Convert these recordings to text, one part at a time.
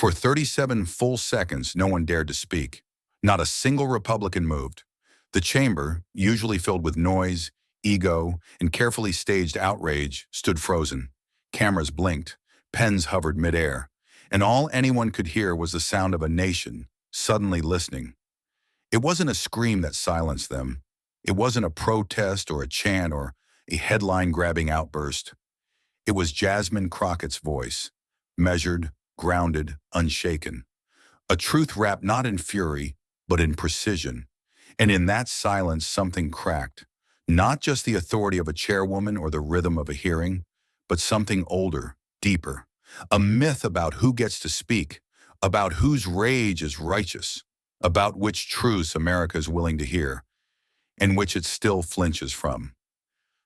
For 37 full seconds, no one dared to speak. Not a single Republican moved. The chamber, usually filled with noise, ego, and carefully staged outrage, stood frozen. Cameras blinked, pens hovered midair, and all anyone could hear was the sound of a nation suddenly listening. It wasn't a scream that silenced them. It wasn't a protest or a chant or a headline-grabbing outburst. It was Jasmine Crockett's voice, measured, grounded, unshaken. A truth wrapped not in fury, but in precision. And in that silence, something cracked. Not just the authority of a chairwoman or the rhythm of a hearing, but something older, deeper. A myth about who gets to speak, about whose rage is righteous, about which truths America is willing to hear, and which it still flinches from.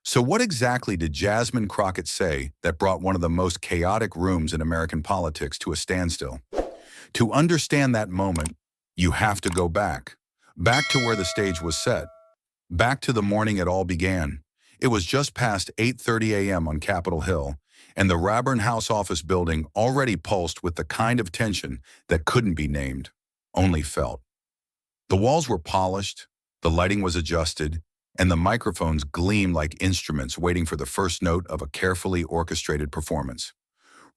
So what exactly did Jasmine Crockett say that brought one of the most chaotic rooms in American politics to a standstill? To understand that moment, you have to go back to where the stage was set, back to the morning it all began. It was just past 8:30 a.m. on Capitol Hill, and the Rayburn House office building already pulsed with the kind of tension that couldn't be named, only felt. The walls were polished, the lighting was adjusted, and the microphones gleamed like instruments waiting for the first note of a carefully orchestrated performance.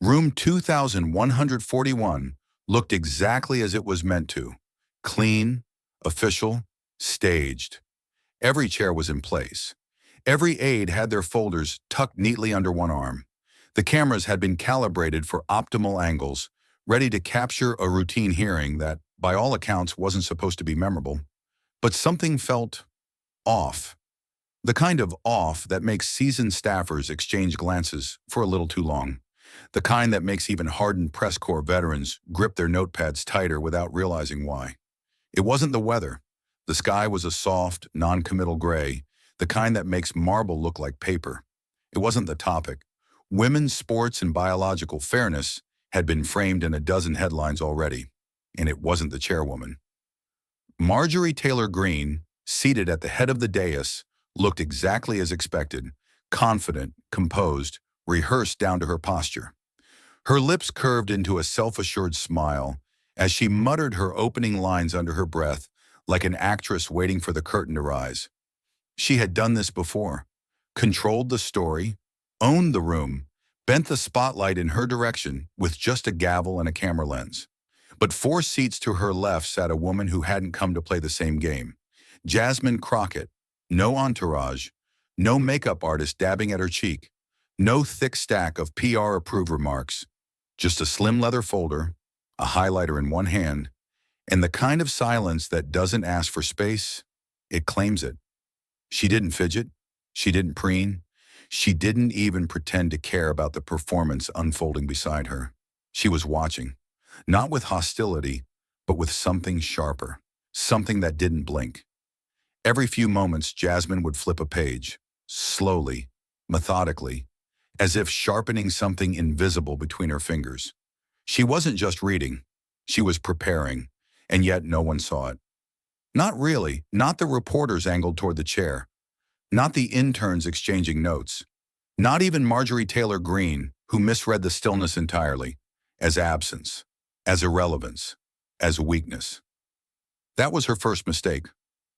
Room 2141 looked exactly as it was meant to. Clean, official, staged. Every chair was in place. Every aide had their folders tucked neatly under one arm. The cameras had been calibrated for optimal angles, ready to capture a routine hearing that, by all accounts, wasn't supposed to be memorable. But something felt off. The kind of off that makes seasoned staffers exchange glances for a little too long. The kind that makes even hardened press corps veterans grip their notepads tighter without realizing why. It wasn't the weather. The sky was a soft, non-committal gray, the kind that makes marble look like paper. It wasn't the topic. Women's sports and biological fairness had been framed in a dozen headlines already, and it wasn't the chairwoman. Marjorie Taylor Greene, seated at the head of the dais, looked exactly as expected, confident, composed, rehearsed down to her posture. Her lips curved into a self-assured smile as she muttered her opening lines under her breath like an actress waiting for the curtain to rise. She had done this before, controlled the story, owned the room, bent the spotlight in her direction with just a gavel and a camera lens. But 4 seats to her left sat a woman who hadn't come to play the same game. Jasmine Crockett. No entourage, no makeup artist dabbing at her cheek, no thick stack of PR-approved remarks, just a slim leather folder, a highlighter in one hand, and the kind of silence that doesn't ask for space, it claims it. She didn't fidget, she didn't preen, she didn't even pretend to care about the performance unfolding beside her. She was watching, not with hostility, but with something sharper, something that didn't blink. Every few moments, Jasmine would flip a page, slowly, methodically, as if sharpening something invisible between her fingers. She wasn't just reading, she was preparing, and yet no one saw it. Not really, not the reporters angled toward the chair, not the interns exchanging notes, not even Marjorie Taylor Greene, who misread the stillness entirely, as absence, as irrelevance, as weakness. That was her first mistake.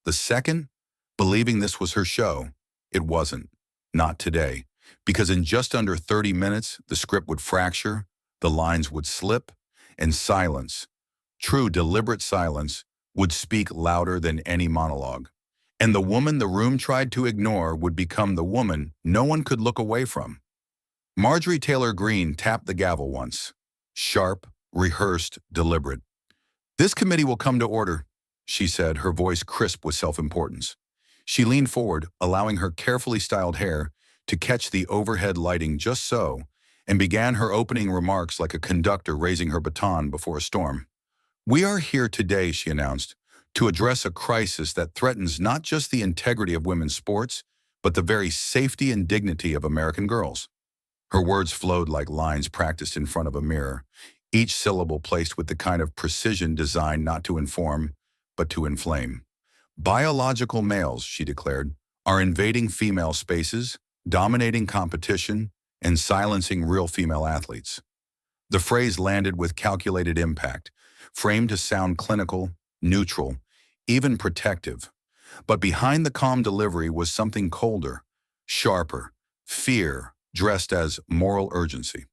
The second, believing this was her show. It wasn't. Not today. Because in just under 30 minutes, the script would fracture, the lines would slip, and silence, true deliberate silence, would speak louder than any monologue. And the woman the room tried to ignore would become the woman no one could look away from. Marjorie Taylor Greene tapped the gavel once. Sharp, rehearsed, deliberate. "This committee will come to order," she said, her voice crisp with self-importance. She leaned forward, allowing her carefully styled hair to catch the overhead lighting just so, and began her opening remarks like a conductor raising her baton before a storm. "We are here today," she announced, "to address a crisis that threatens not just the integrity of women's sports, but the very safety and dignity of American girls." Her words flowed like lines practiced in front of a mirror, each syllable placed with the kind of precision designed not to inform, but to inflame. "Biological males," she declared, "are invading female spaces, dominating competition, and silencing real female athletes. The phrase landed with calculated impact, framed to sound clinical, neutral, even protective. But behind the calm delivery was something colder, sharper, fear, dressed as moral urgency.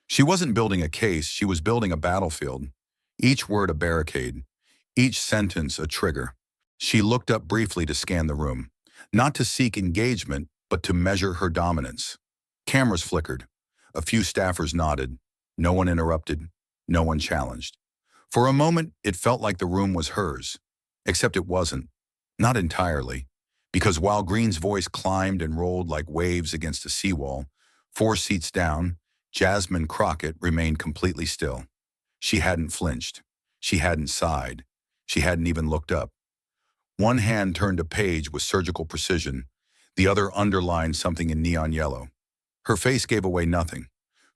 She wasn't building a case, she was building a battlefield. Each word a barricade, each sentence a trigger. She looked up briefly to scan the room, not to seek engagement, but to measure her dominance. Cameras flickered. A few staffers nodded. No one interrupted. No one challenged. For a moment, it felt like the room was hers. Except it wasn't. Not entirely. Because while Greene's voice climbed and rolled like waves against a seawall, 4 seats down, Jasmine Crockett remained completely still. She hadn't flinched. She hadn't sighed. She hadn't even looked up. One hand turned a page with surgical precision. The other underlined something in neon yellow. Her face gave away nothing.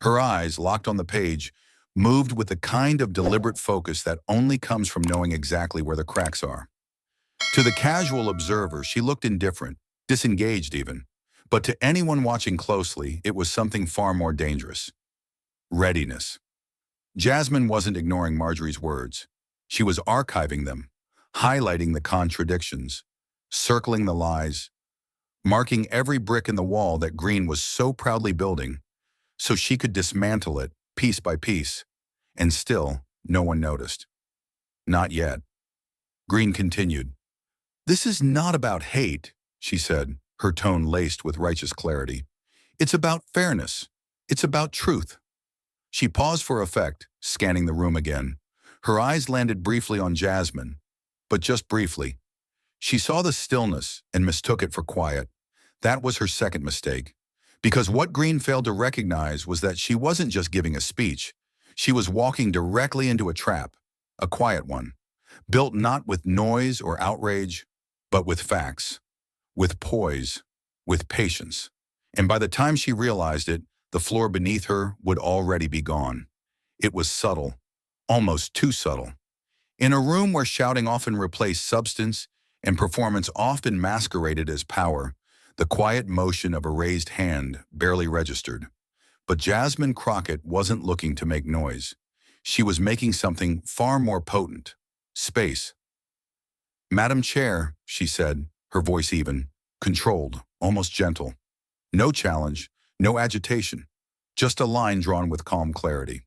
Her eyes, locked on the page, moved with the kind of deliberate focus that only comes from knowing exactly where the cracks are. To the casual observer, she looked indifferent, disengaged even. But to anyone watching closely, it was something far more dangerous. Readiness. Jasmine wasn't ignoring Marjorie's words. She was archiving them, highlighting the contradictions, circling the lies, marking every brick in the wall that Greene was so proudly building, so she could dismantle it piece by piece. And still, no one noticed. Not yet. Greene continued. "This is not about hate," she said, her tone laced with righteous clarity. "It's about fairness. It's about truth." She paused for effect, scanning the room again. Her eyes landed briefly on Jasmine, but just briefly. She saw the stillness and mistook it for quiet. That was her second mistake. Because what Greene failed to recognize was that she wasn't just giving a speech. She was walking directly into a trap, a quiet one, built not with noise or outrage, but with facts, with poise, with patience. And by the time she realized it, the floor beneath her would already be gone. It was subtle, almost too subtle. In a room where shouting often replaced substance and performance often masqueraded as power, the quiet motion of a raised hand barely registered. But Jasmine Crockett wasn't looking to make noise. She was making something far more potent: space. "Madam Chair," she said, her voice even, controlled, almost gentle. No challenge, no agitation, just a line drawn with calm clarity.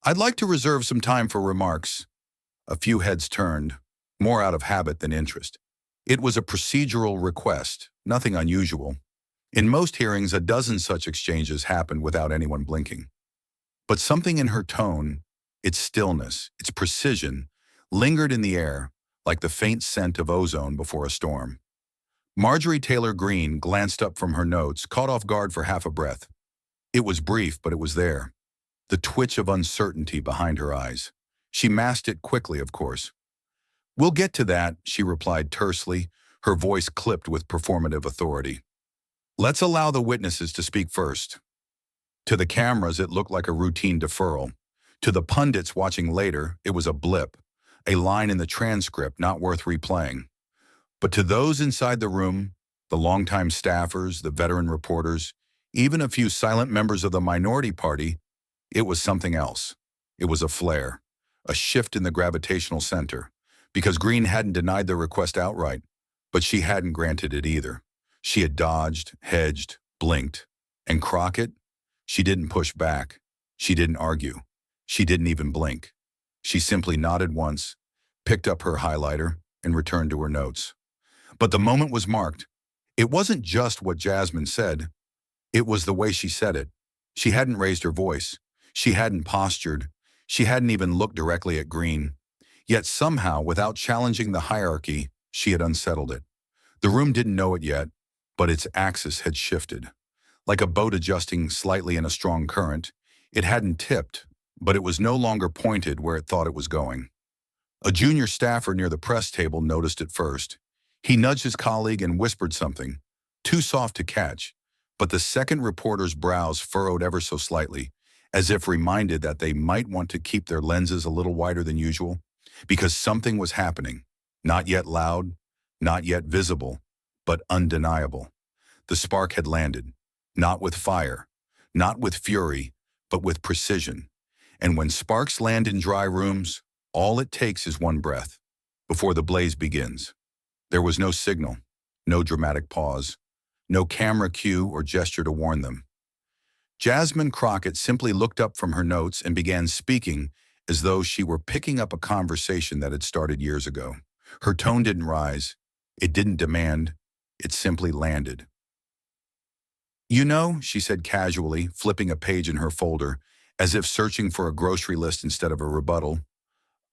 "I'd like to reserve some time for remarks." A few heads turned, more out of habit than interest. It was a procedural request, nothing unusual. In most hearings, a dozen such exchanges happened without anyone blinking. But something in her tone, its stillness, its precision, lingered in the air, like the faint scent of ozone before a storm. Marjorie Taylor Greene glanced up from her notes, caught off guard for half a breath. It was brief, but it was there. The twitch of uncertainty behind her eyes. She masked it quickly, of course. "We'll get to that," she replied tersely, her voice clipped with performative authority. "Let's allow the witnesses to speak first." To the cameras, it looked like a routine deferral. To the pundits watching later, it was a blip, a line in the transcript not worth replaying. But to those inside the room, the longtime staffers, the veteran reporters, even a few silent members of the minority party, it was something else. It was a flare, a shift in the gravitational center, because Greene hadn't denied the request outright, but she hadn't granted it either. She had dodged, hedged, blinked. And Crockett? She didn't push back. She didn't argue. She didn't even blink. She simply nodded once, picked up her highlighter, and returned to her notes. But the moment was marked. It wasn't just what Jasmine said. It was the way she said it. She hadn't raised her voice. She hadn't postured. She hadn't even looked directly at Greene. Yet somehow, without challenging the hierarchy, she had unsettled it. The room didn't know it yet, but its axis had shifted. Like a boat adjusting slightly in a strong current, it hadn't tipped, but it was no longer pointed where it thought it was going. A junior staffer near the press table noticed it first. He nudged his colleague and whispered something, too soft to catch, but the second reporter's brows furrowed ever so slightly, as if reminded that they might want to keep their lenses a little wider than usual, because something was happening, not yet loud, not yet visible, but undeniable. The spark had landed, not with fire, not with fury, but with precision. And when sparks land in dry rooms, all it takes is one breath before the blaze begins. There was no signal, no dramatic pause, no camera cue or gesture to warn them. Jasmine Crockett simply looked up from her notes and began speaking as though she were picking up a conversation that had started years ago. Her tone didn't rise, it didn't demand, it simply landed. "You know," she said casually, flipping a page in her folder, as if searching for a grocery list instead of a rebuttal,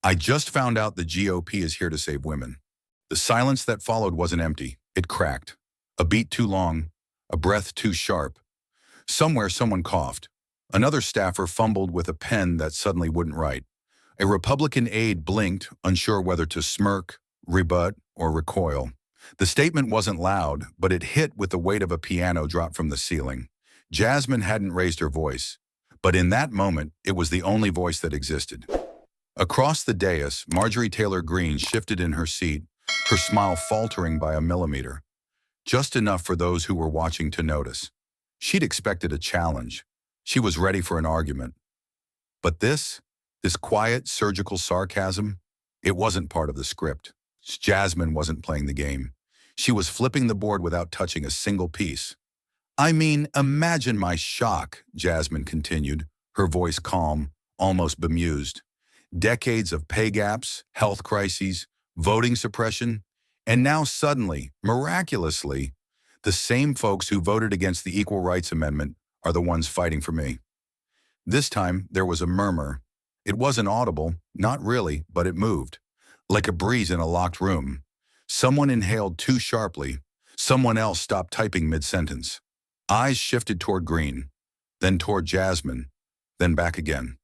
"I just found out the GOP is here to save women." The silence that followed wasn't empty, it cracked. A beat too long, a breath too sharp. Somewhere someone coughed. Another staffer fumbled with a pen that suddenly wouldn't write. A Republican aide blinked, unsure whether to smirk, rebut, or recoil. The statement wasn't loud, but it hit with the weight of a piano dropped from the ceiling. Jasmine hadn't raised her voice, but in that moment, it was the only voice that existed. Across the dais, Marjorie Taylor Greene shifted in her seat, her smile faltering by a millimeter, just enough for those who were watching to notice. She'd expected a challenge. She was ready for an argument. But this quiet, surgical sarcasm, it wasn't part of the script. Jasmine wasn't playing the game. She was flipping the board without touching a single piece. "I mean, imagine my shock," Jasmine continued, her voice calm, almost bemused. "Decades of pay gaps, health crises, voting suppression, and now suddenly, miraculously, the same folks who voted against the Equal Rights Amendment are the ones fighting for me." This time, there was a murmur. It wasn't audible, not really, but it moved. Like a breeze in a locked room. Someone inhaled too sharply. Someone else stopped typing mid-sentence. Eyes shifted toward Greene, then toward Jasmine, then back again.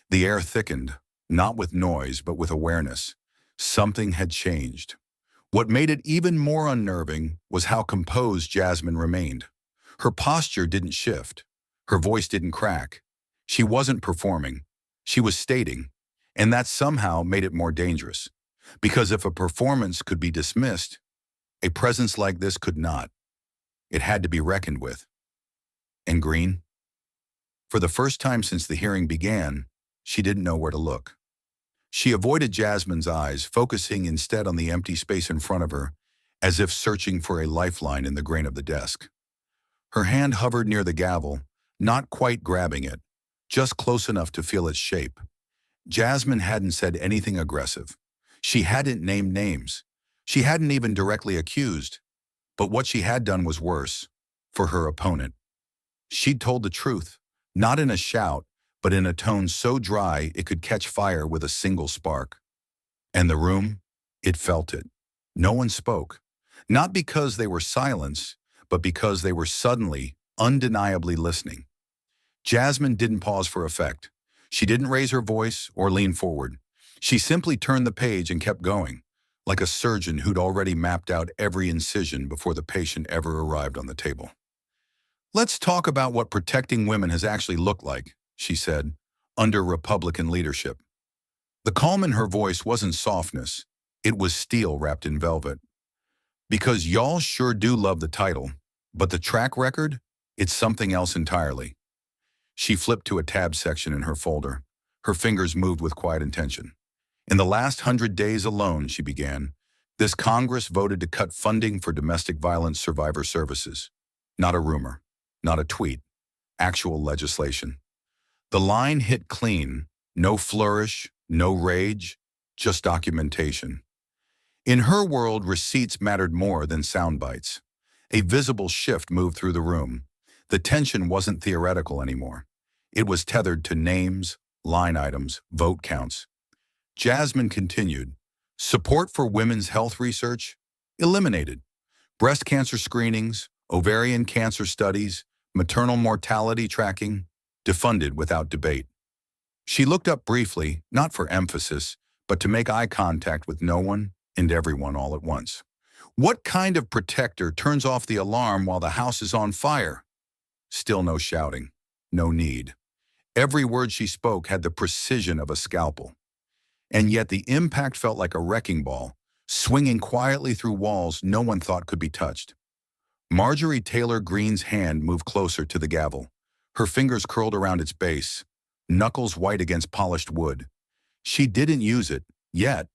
The air thickened, not with noise, but with awareness. Something had changed. What made it even more unnerving was how composed Jasmine remained. Her posture didn't shift. Her voice didn't crack. She wasn't performing. She was stating, and that somehow made it more dangerous. Because if a performance could be dismissed, a presence like this could not. It had to be reckoned with. And Greene? For the first time since the hearing began, she didn't know where to look. She avoided Jasmine's eyes, focusing instead on the empty space in front of her, as if searching for a lifeline in the grain of the desk. Her hand hovered near the gavel, not quite grabbing it, just close enough to feel its shape. Jasmine hadn't said anything aggressive. She hadn't named names. She hadn't even directly accused. But what she had done was worse, for her opponent. She'd told the truth, not in a shout, but in a tone so dry it could catch fire with a single spark. And the room, it felt it. No one spoke. Not because they were silenced, but because they were suddenly, undeniably listening. Jasmine didn't pause for effect. She didn't raise her voice or lean forward. She simply turned the page and kept going, like a surgeon who'd already mapped out every incision before the patient ever arrived on the table. "Let's talk about what protecting women has actually looked like," she said, under Republican leadership. The calm in her voice wasn't softness. It was steel wrapped in velvet. "Because y'all sure do love the title, but the track record, it's something else entirely." She flipped to a tab section in her folder. Her fingers moved with quiet intention. "In the last 100 days alone," she began, "this Congress voted to cut funding for domestic violence survivor services. Not a rumor, not a tweet, actual legislation." The line hit clean, no flourish, no rage, just documentation. In her world, receipts mattered more than sound bites. A visible shift moved through the room. The tension wasn't theoretical anymore. It was tethered to names, line items, vote counts. Jasmine continued, "Support for women's health research? Eliminated. Breast cancer screenings, ovarian cancer studies, maternal mortality tracking, defunded without debate." She looked up briefly, not for emphasis, but to make eye contact with no one and everyone all at once. "What kind of protector turns off the alarm while the house is on fire?" Still no shouting, no need. Every word she spoke had the precision of a scalpel. And yet the impact felt like a wrecking ball, swinging quietly through walls no one thought could be touched. Marjorie Taylor Greene's hand moved closer to the gavel, Her fingers curled around its base, knuckles white against polished wood. She didn't use it, yet,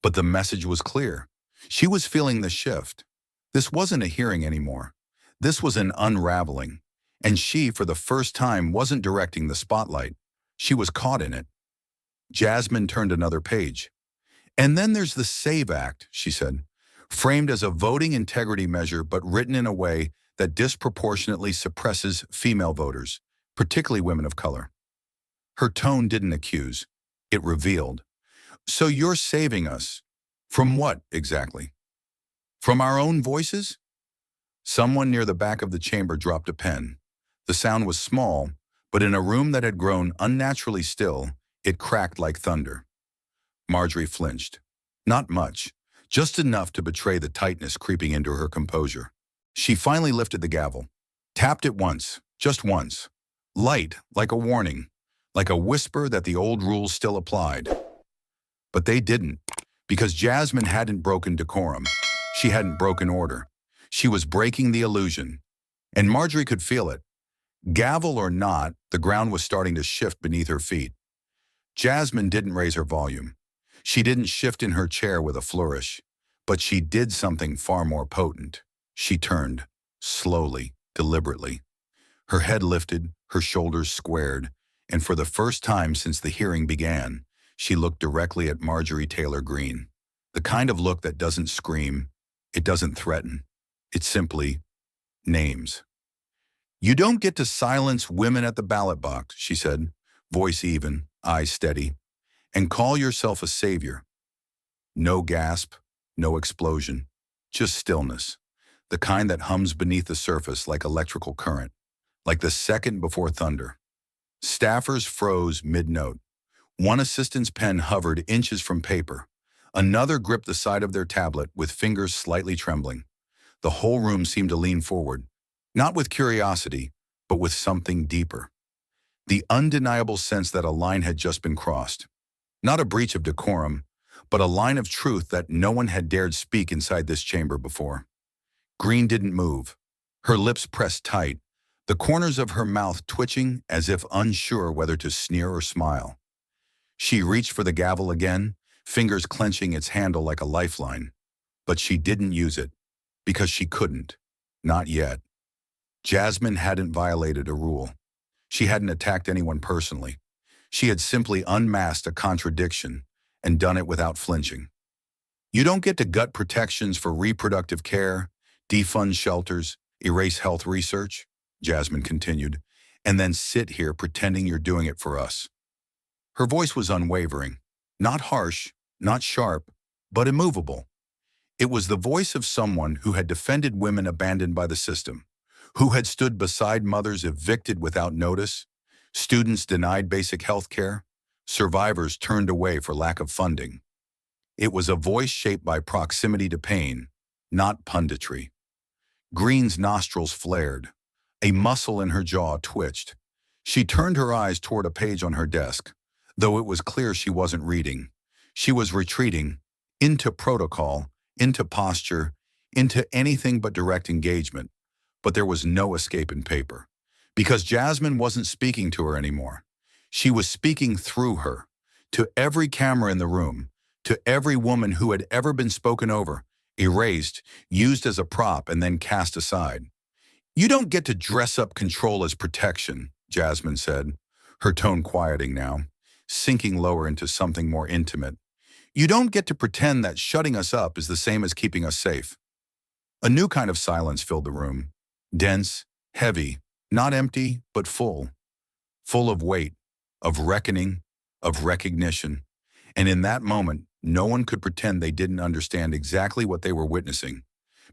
but the message was clear. She was feeling the shift. This wasn't a hearing anymore. This was an unraveling. And she, for the first time, wasn't directing the spotlight. She was caught in it. Jasmine turned another page. And then there's the SAVE Act, she said, framed as a voting integrity measure but written in a way that disproportionately suppresses female voters, particularly women of color. Her tone didn't accuse. It revealed. So you're saving us. From what, exactly? From our own voices? Someone near the back of the chamber dropped a pen. The sound was small, but in a room that had grown unnaturally still, it cracked like thunder. Marjorie flinched. Not much, just enough to betray the tightness creeping into her composure. She finally lifted the gavel, tapped it once, just once. Light, like a warning, like a whisper that the old rules still applied. But they didn't, because Jasmine hadn't broken decorum. She hadn't broken order. She was breaking the illusion. And Marjorie could feel it. Gavel or not, the ground was starting to shift beneath her feet. Jasmine didn't raise her volume. She didn't shift in her chair with a flourish. But she did something far more potent. She turned, slowly, deliberately. Her head lifted, her shoulders squared, and for the first time since the hearing began, she looked directly at Marjorie Taylor Greene. The kind of look that doesn't scream, it doesn't threaten. It simply names. You don't get to silence women at the ballot box, she said, voice even, eyes steady, and call yourself a savior. No gasp, no explosion, just stillness, the kind that hums beneath the surface like electrical current, like the second before thunder. Staffers froze mid-note. One assistant's pen hovered inches from paper. Another gripped the side of their tablet with fingers slightly trembling. The whole room seemed to lean forward, not with curiosity, but with something deeper. The undeniable sense that a line had just been crossed. Not a breach of decorum, but a line of truth that no one had dared speak inside this chamber before. Greene didn't move. Her lips pressed tight, the corners of her mouth twitching as if unsure whether to sneer or smile. She reached for the gavel again, fingers clenching its handle like a lifeline. But she didn't use it, because she couldn't. Not yet. Jasmine hadn't violated a rule. She hadn't attacked anyone personally. She had simply unmasked a contradiction and done it without flinching. You don't get to gut protections for reproductive care, defund shelters, erase health research, Jasmine continued, and then sit here pretending you're doing it for us. Her voice was unwavering, not harsh, not sharp, but immovable. It was the voice of someone who had defended women abandoned by the system, who had stood beside mothers evicted without notice, students denied basic health care, survivors turned away for lack of funding. It was a voice shaped by proximity to pain, not punditry. Greene's nostrils flared. A muscle in her jaw twitched. She turned her eyes toward a page on her desk, though it was clear she wasn't reading. She was retreating, into protocol, into posture, into anything but direct engagement. But there was no escape in paper, because Jasmine wasn't speaking to her anymore. She was speaking through her, to every camera in the room, to every woman who had ever been spoken over, erased, used as a prop, and then cast aside. You don't get to dress up control as protection, Jasmine said, her tone quieting now, sinking lower into something more intimate. You don't get to pretend that shutting us up is the same as keeping us safe. A new kind of silence filled the room, dense, heavy, not empty, but full. Full of weight, of reckoning, of recognition. And in that moment, no one could pretend they didn't understand exactly what they were witnessing,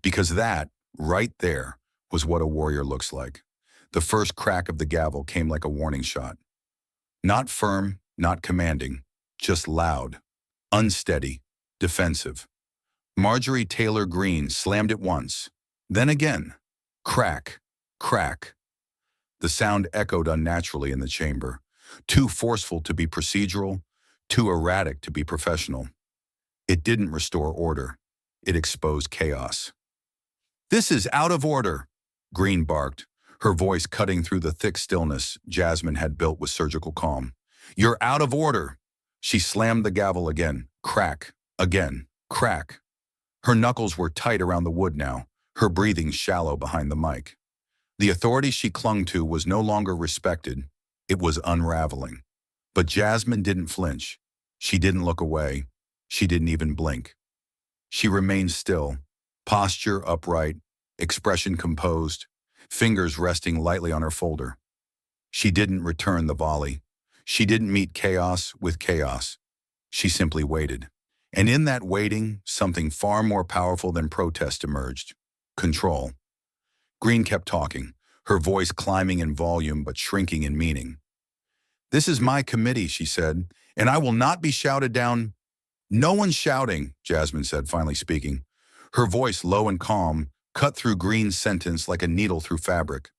because that, right there, was what a warrior looks like. The first crack of the gavel came like a warning shot. Not firm, not commanding, just loud, unsteady, defensive. Marjorie Taylor Greene slammed it once, then again. Crack, crack. The sound echoed unnaturally in the chamber, too forceful to be procedural, too erratic to be professional. It didn't restore order. It exposed chaos. This is out of order, Greene barked, her voice cutting through the thick stillness Jasmine had built with surgical calm. "You're out of order!" She slammed the gavel again. Crack. Again. Crack. Her knuckles were tight around the wood now, her breathing shallow behind the mic. The authority she clung to was no longer respected. It was unraveling. But Jasmine didn't flinch. She didn't look away. She didn't even blink. She remained still, posture upright, expression composed, fingers resting lightly on her folder. She didn't return the volley. She didn't meet chaos with chaos. She simply waited. And in that waiting, something far more powerful than protest emerged. Control. Greene kept talking, her voice climbing in volume but shrinking in meaning. "This is my committee," she said, "and I will not be shouted down." "No one's shouting," Jasmine said, finally speaking. Her voice, low and calm, cut through Greene's sentence like a needle through fabric.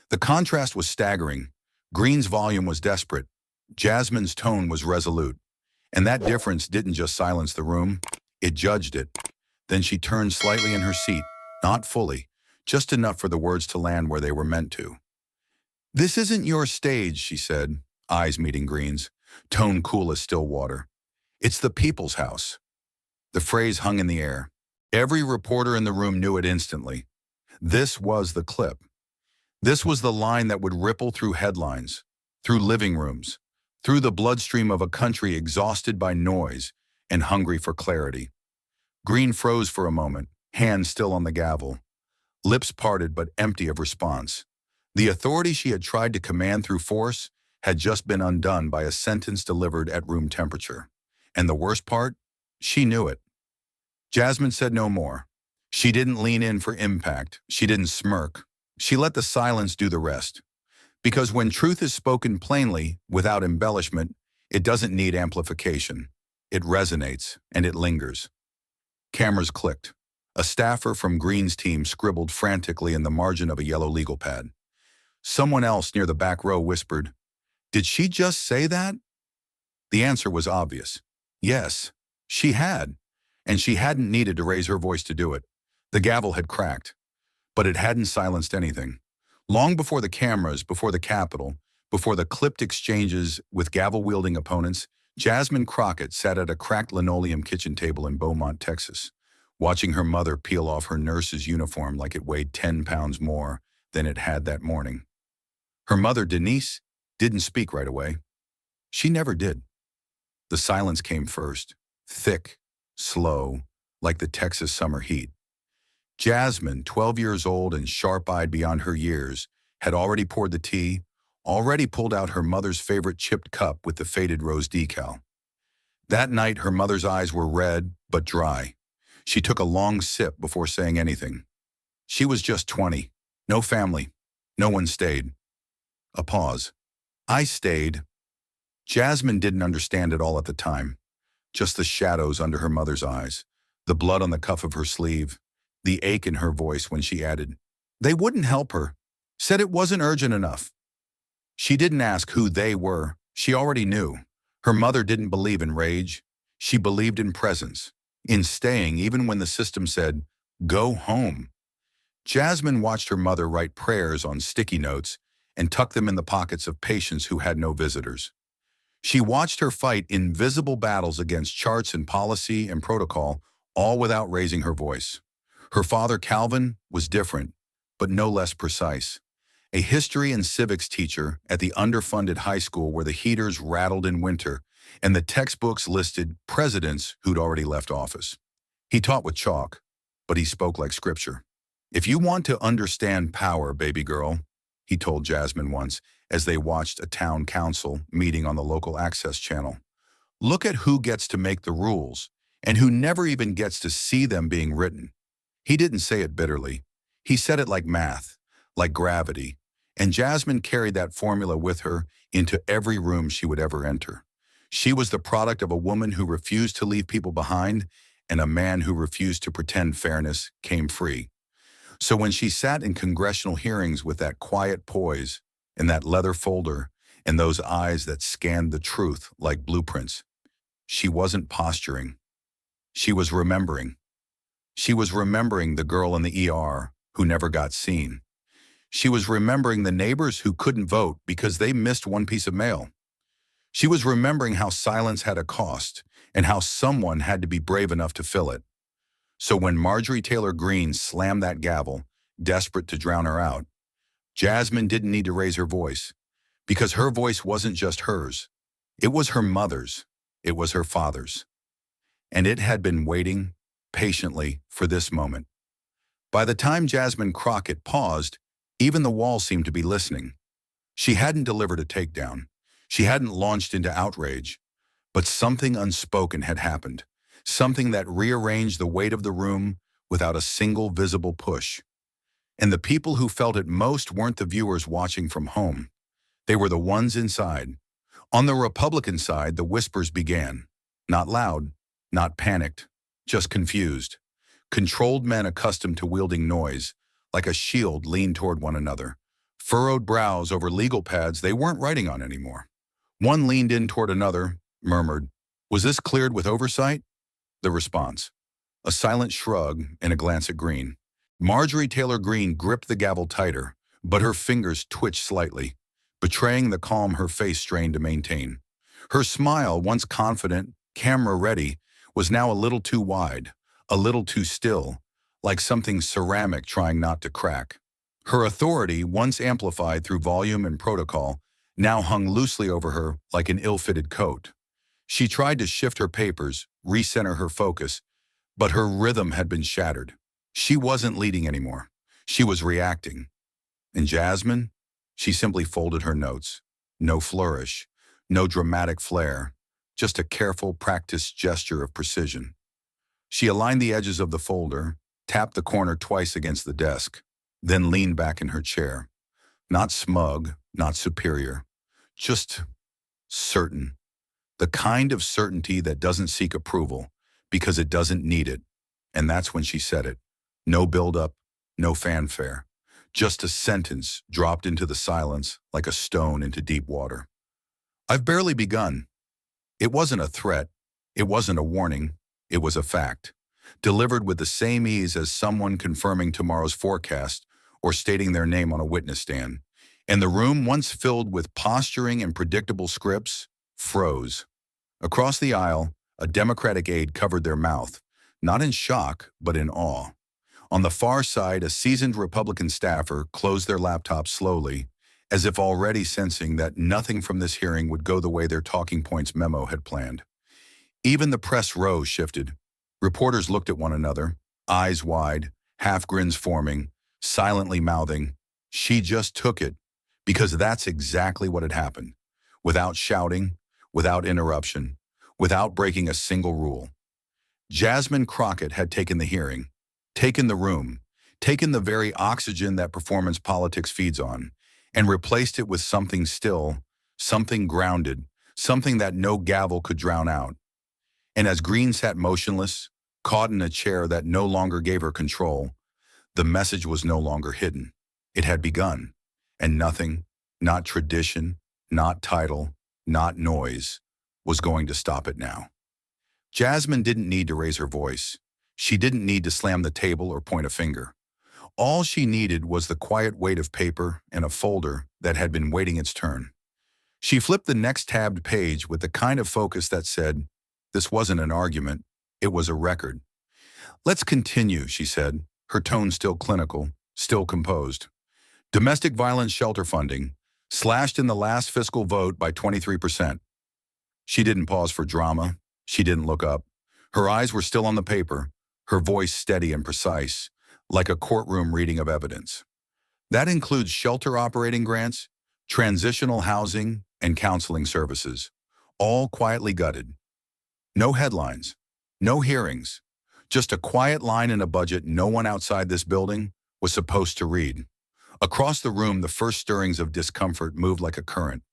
The contrast was staggering. Greene's volume was desperate. Jasmine's tone was resolute. And that difference didn't just silence the room, it judged it. Then she turned slightly in her seat, not fully, just enough for the words to land where they were meant to. "This isn't your stage," she said, eyes meeting Greene's, tone cool as still water. "It's the people's house." The phrase hung in the air. Every reporter in the room knew it instantly. This was the clip. This was the line that would ripple through headlines, through living rooms, through the bloodstream of a country exhausted by noise and hungry for clarity. Greene froze for a moment, hand still on the gavel, lips parted but empty of response. The authority she had tried to command through force had just been undone by a sentence delivered at room temperature. And the worst part? She knew it. Jasmine said no more. She didn't lean in for impact. She didn't smirk. She let the silence do the rest. Because when truth is spoken plainly, without embellishment, it doesn't need amplification. It resonates, and it lingers. Cameras clicked. A staffer from Greene's team scribbled frantically in the margin of a yellow legal pad. Someone else near the back row whispered, "Did she just say that?" The answer was obvious. Yes, she had. And she hadn't needed to raise her voice to do it. The gavel had cracked. But it hadn't silenced anything. Long before the cameras, before the Capitol, before the clipped exchanges with gavel-wielding opponents, Jasmine Crockett sat at a cracked linoleum kitchen table in Beaumont, Texas, watching her mother peel off her nurse's uniform like it weighed 10 pounds more than it had that morning. Her mother, Denise, didn't speak right away. She never did. The silence came first, thick, slow, like the Texas summer heat. Jasmine, 12 years old and sharp-eyed beyond her years, had already poured the tea, already pulled out her mother's favorite chipped cup with the faded rose decal. That night, her mother's eyes were red, but dry. She took a long sip before saying anything. She was just 20. No family. No one stayed. A pause. "I stayed." Jasmine didn't understand it all at the time. Just the shadows under her mother's eyes, the blood on the cuff of her sleeve, the ache in her voice when she added, "They wouldn't help her. Said it wasn't urgent enough." She didn't ask who they were. She already knew. Her mother didn't believe in rage. She believed in presence, in staying even when the system said, "Go home." Jasmine watched her mother write prayers on sticky notes and tuck them in the pockets of patients who had no visitors. She watched her fight invisible battles against charts and policy and protocol, all without raising her voice. Her father, Calvin, was different, but no less precise. A history and civics teacher at the underfunded high school where the heaters rattled in winter and the textbooks listed presidents who'd already left office. He taught with chalk, but he spoke like scripture. "If you want to understand power, baby girl," he told Jasmine once as they watched a town council meeting on the local access channel, "look at who gets to make the rules and who never even gets to see them being written." He didn't say it bitterly. He said it like math, like gravity, and Jasmine carried that formula with her into every room she would ever enter. She was the product of a woman who refused to leave people behind and a man who refused to pretend fairness came free. So when she sat in congressional hearings with that quiet poise and that leather folder and those eyes that scanned the truth like blueprints, she wasn't posturing. She was remembering. She was remembering the girl in the ER who never got seen. She was remembering the neighbors who couldn't vote because they missed one piece of mail. She was remembering how silence had a cost and how someone had to be brave enough to fill it. So when Marjorie Taylor Greene slammed that gavel, desperate to drown her out, Jasmine didn't need to raise her voice, because her voice wasn't just hers. It was her mother's. It was her father's. And it had been waiting patiently for this moment. By the time Jasmine Crockett paused, even the wall seemed to be listening. She hadn't delivered a takedown. She hadn't launched into outrage. But something unspoken had happened. Something that rearranged the weight of the room without a single visible push. And the people who felt it most weren't the viewers watching from home. They were the ones inside. On the Republican side, the whispers began. Not loud, not panicked, just confused. Controlled men accustomed to wielding noise, like a shield, leaned toward one another. Furrowed brows over legal pads they weren't writing on anymore. One leaned in toward another, murmured, "Was this cleared with oversight?" The response: a silent shrug and a glance at Greene. Marjorie Taylor Greene gripped the gavel tighter, but her fingers twitched slightly, betraying the calm her face strained to maintain. Her smile, once confident, camera-ready, was now a little too wide, a little too still, like something ceramic trying not to crack. Her authority, once amplified through volume and protocol, now hung loosely over her like an ill-fitted coat. She tried to shift her papers, recenter her focus, but her rhythm had been shattered. She wasn't leading anymore. She was reacting. And Jasmine? She simply folded her notes. No flourish, no dramatic flair, just a careful, practiced gesture of precision. She aligned the edges of the folder, tapped the corner twice against the desk, then leaned back in her chair. Not smug, not superior, just certain. The kind of certainty that doesn't seek approval because it doesn't need it. And that's when she said it. No build-up, no fanfare. Just a sentence dropped into the silence like a stone into deep water. "I've barely begun." It wasn't a threat. It wasn't a warning. It was a fact, delivered with the same ease as someone confirming tomorrow's forecast or stating their name on a witness stand. And the room, once filled with posturing and predictable scripts, froze. Across the aisle, a Democratic aide covered their mouth, not in shock, but in awe. On the far side, a seasoned Republican staffer closed their laptop slowly, as if already sensing that nothing from this hearing would go the way their talking points memo had planned. Even the press row shifted. Reporters looked at one another, eyes wide, half grins forming, silently mouthing, "She just took it," because that's exactly what had happened. Without shouting, without interruption, without breaking a single rule. Jasmine Crockett had taken the hearing, taken the room, taken the very oxygen that performance politics feeds on, and replaced it with something still, something grounded, something that no gavel could drown out. And as Greene sat motionless, caught in a chair that no longer gave her control, the message was no longer hidden. It had begun, and nothing, not tradition, not title, not noise, was going to stop it now. Jasmine didn't need to raise her voice. She didn't need to slam the table or point a finger. All she needed was the quiet weight of paper and a folder that had been waiting its turn. She flipped the next tabbed page with the kind of focus that said, this wasn't an argument, it was a record. "Let's continue," she said, her tone still clinical, still composed. "Domestic violence shelter funding, slashed in the last fiscal vote by 23%. She didn't pause for drama. She didn't look up. Her eyes were still on the paper, her voice steady and precise, like a courtroom reading of evidence. "That includes shelter operating grants, transitional housing, and counseling services, all quietly gutted. No headlines, no hearings, just a quiet line in a budget no one outside this building was supposed to read." Across the room, the first stirrings of discomfort moved like a current.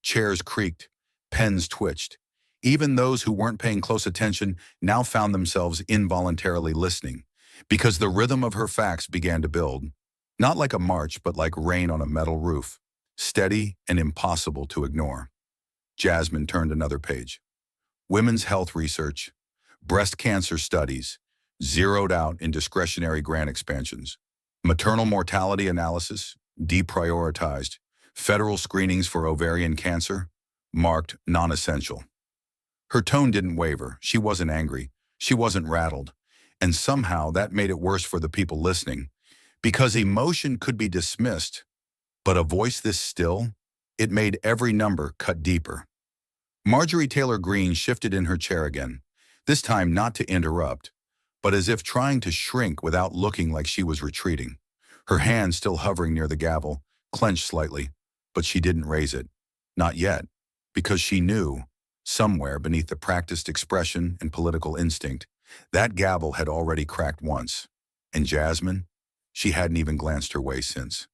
Chairs creaked, pens twitched. Even those who weren't paying close attention now found themselves involuntarily listening, because the rhythm of her facts began to build, not like a march, but like rain on a metal roof, steady and impossible to ignore. Jasmine turned another page. Women's health research, breast cancer studies, zeroed out in discretionary grant expansions, maternal mortality analysis, deprioritized. Federal screenings for ovarian cancer, marked non-essential. Her tone didn't waver. She wasn't angry. She wasn't rattled. And somehow that made it worse for the people listening. Because emotion could be dismissed, but a voice this still, it made every number cut deeper. Marjorie Taylor Greene shifted in her chair again, this time not to interrupt, but as if trying to shrink without looking like she was retreating. Her hand still hovering near the gavel, clenched slightly, but she didn't raise it. Not yet, because she knew, somewhere beneath the practiced expression and political instinct, that gavel had already cracked once. And Jasmine? She hadn't even glanced her way since.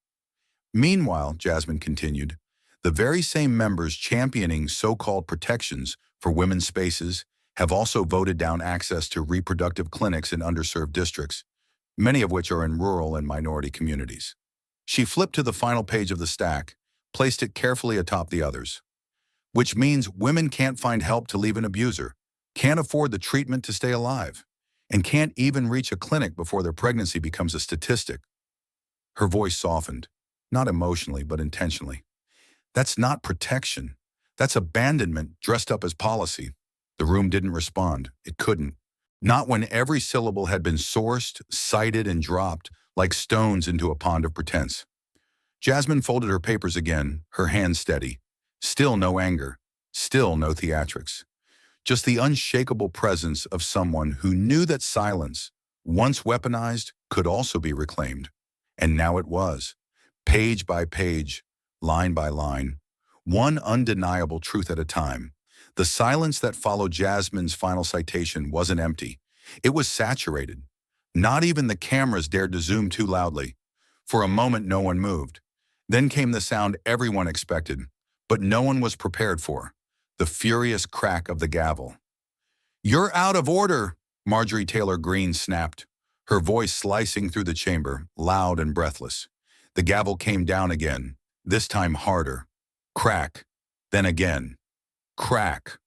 Meanwhile, Jasmine continued, the very same members championing so-called protections for women's spaces have also voted down access to reproductive clinics in underserved districts, many of which are in rural and minority communities. She flipped to the final page of the stack, placed it carefully atop the others. Which means women can't find help to leave an abuser, can't afford the treatment to stay alive, and can't even reach a clinic before their pregnancy becomes a statistic. Her voice softened, not emotionally but intentionally. That's not protection. That's abandonment dressed up as policy. The room didn't respond. It couldn't. Not when every syllable had been sourced, cited, and dropped like stones into a pond of pretense. Jasmine folded her papers again, her hands steady. Still no anger. Still no theatrics. Just the unshakable presence of someone who knew that silence, once weaponized, could also be reclaimed. And now it was. Page by page, line by line, one undeniable truth at a time. The silence that followed Jasmine's final citation wasn't empty. It was saturated. Not even the cameras dared to zoom too loudly. For a moment, no one moved. Then came the sound everyone expected, but no one was prepared for, the furious crack of the gavel. "You're out of order," Marjorie Taylor Greene snapped, her voice slicing through the chamber, loud and breathless. The gavel came down again, this time harder. Crack, then again. Crack.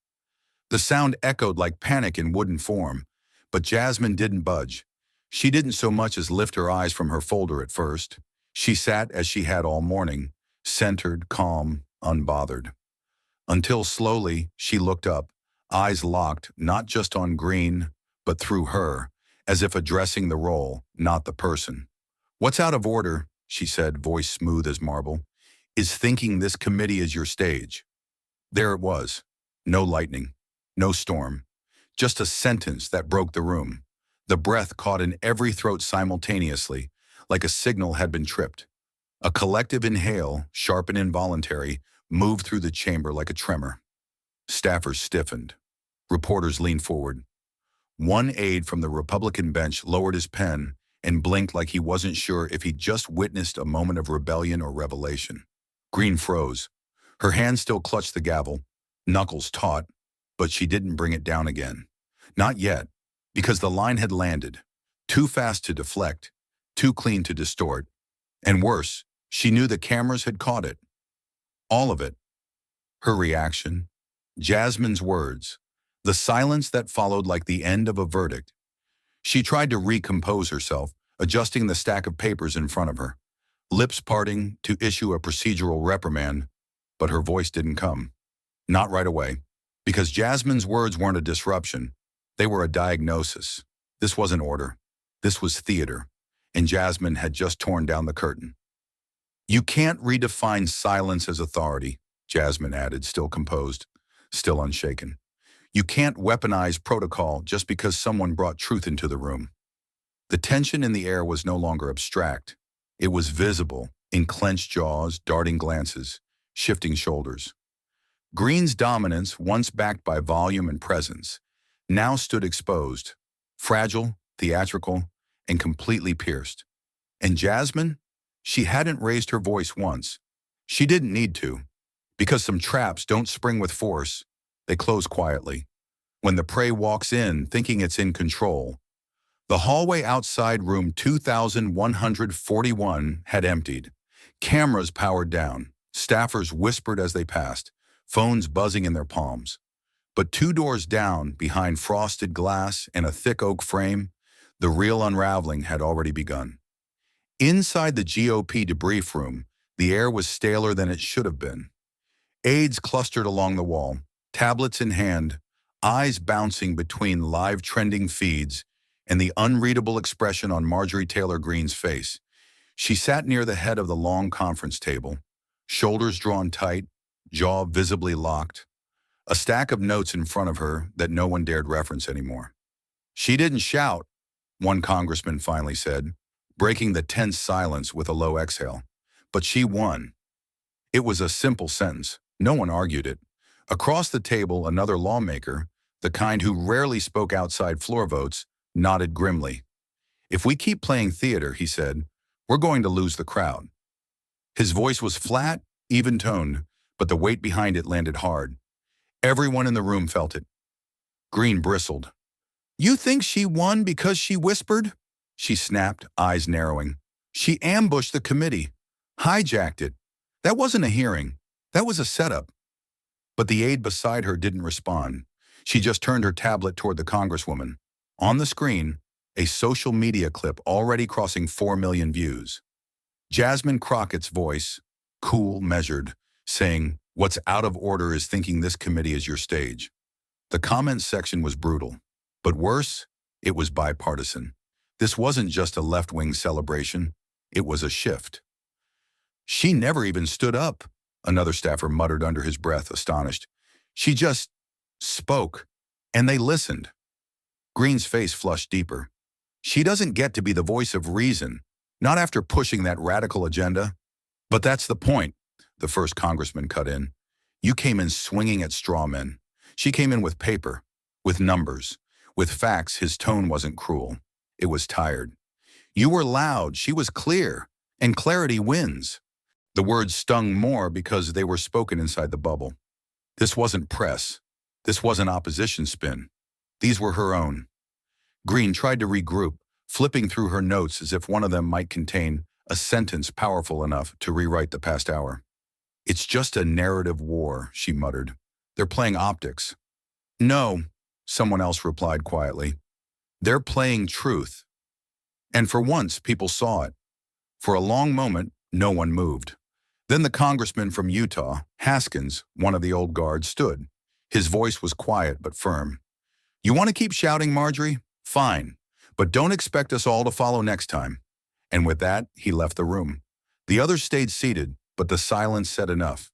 The sound echoed like panic in wooden form, but Jasmine didn't budge. She didn't so much as lift her eyes from her folder at first. She sat as she had all morning, centered, calm, unbothered. Until slowly she looked up, eyes locked not just on Greene, but through her, as if addressing the role, not the person. "What's out of order," she said, voice smooth as marble, "is thinking this committee is your stage." There it was. No lightning, no storm, just a sentence that broke the room. The breath caught in every throat simultaneously, like a signal had been tripped. A collective inhale, sharp and involuntary, moved through the chamber like a tremor. Staffers stiffened. Reporters leaned forward. One aide from the Republican bench lowered his pen and blinked like he wasn't sure if he'd just witnessed a moment of rebellion or revelation. Greene froze. Her hand still clutched the gavel, knuckles taut, but she didn't bring it down again. Not yet, because the line had landed, too fast to deflect, too clean to distort. And worse, she knew the cameras had caught it. All of it. Her reaction, Jasmine's words, the silence that followed like the end of a verdict. She tried to recompose herself, adjusting the stack of papers in front of her, lips parting to issue a procedural reprimand, but her voice didn't come. Not right away, because Jasmine's words weren't a disruption. They were a diagnosis. This wasn't order. This was theater, and Jasmine had just torn down the curtain. "You can't redefine silence as authority," Jasmine added, still composed, still unshaken. "You can't weaponize protocol just because someone brought truth into the room." The tension in the air was no longer abstract. It was visible in clenched jaws, darting glances, shifting shoulders. Greene's dominance, once backed by volume and presence, now stood exposed, fragile, theatrical, and completely pierced. And Jasmine? She hadn't raised her voice once. She didn't need to, because some traps don't spring with force, they close quietly. When the prey walks in, thinking it's in control, the hallway outside room 2141 had emptied. Cameras powered down, staffers whispered as they passed, phones buzzing in their palms. But 2 doors down, behind frosted glass and a thick oak frame, the real unraveling had already begun. Inside the GOP debrief room, the air was staler than it should have been. Aides clustered along the wall, tablets in hand, eyes bouncing between live trending feeds, and the unreadable expression on Marjorie Taylor Greene's face. She sat near the head of the long conference table, shoulders drawn tight, jaw visibly locked, a stack of notes in front of her that no one dared reference anymore. She didn't shout, one congressman finally said, breaking the tense silence with a low exhale. But she won. It was a simple sentence. No one argued it. Across the table, another lawmaker, the kind who rarely spoke outside floor votes, nodded grimly. If we keep playing theater, he said, we're going to lose the crowd. His voice was flat, even-toned, but the weight behind it landed hard. Everyone in the room felt it. Greene bristled. You think she won because she whispered? She snapped, eyes narrowing. She ambushed the committee, hijacked it. That wasn't a hearing. That was a setup. But the aide beside her didn't respond. She just turned her tablet toward the congresswoman. On the screen, a social media clip already crossing 4 million views. Jasmine Crockett's voice, cool, measured, saying, "What's out of order is thinking this committee is your stage." The comments section was brutal. But worse, it was bipartisan. This wasn't just a left-wing celebration. It was a shift. She never even stood up, another staffer muttered under his breath, astonished. She just spoke, and they listened. Greene's face flushed deeper. She doesn't get to be the voice of reason, not after pushing that radical agenda. But that's the point, the first congressman cut in. You came in swinging at straw men. She came in with paper, with numbers, with facts. His tone wasn't cruel. It was tired. You were loud, she was clear, and clarity wins. The words stung more because they were spoken inside the bubble. This wasn't press. This wasn't opposition spin. These were her own. Greene tried to regroup, flipping through her notes as if one of them might contain a sentence powerful enough to rewrite the past hour. It's just a narrative war, she muttered. They're playing optics. No, someone else replied quietly. They're playing truth. And for once, people saw it. For a long moment, no one moved. Then the congressman from Utah, Haskins, one of the old guard, stood. His voice was quiet but firm. You want to keep shouting, Marjorie? Fine. But don't expect us all to follow next time. And with that, he left the room. The others stayed seated, but the silence said enough.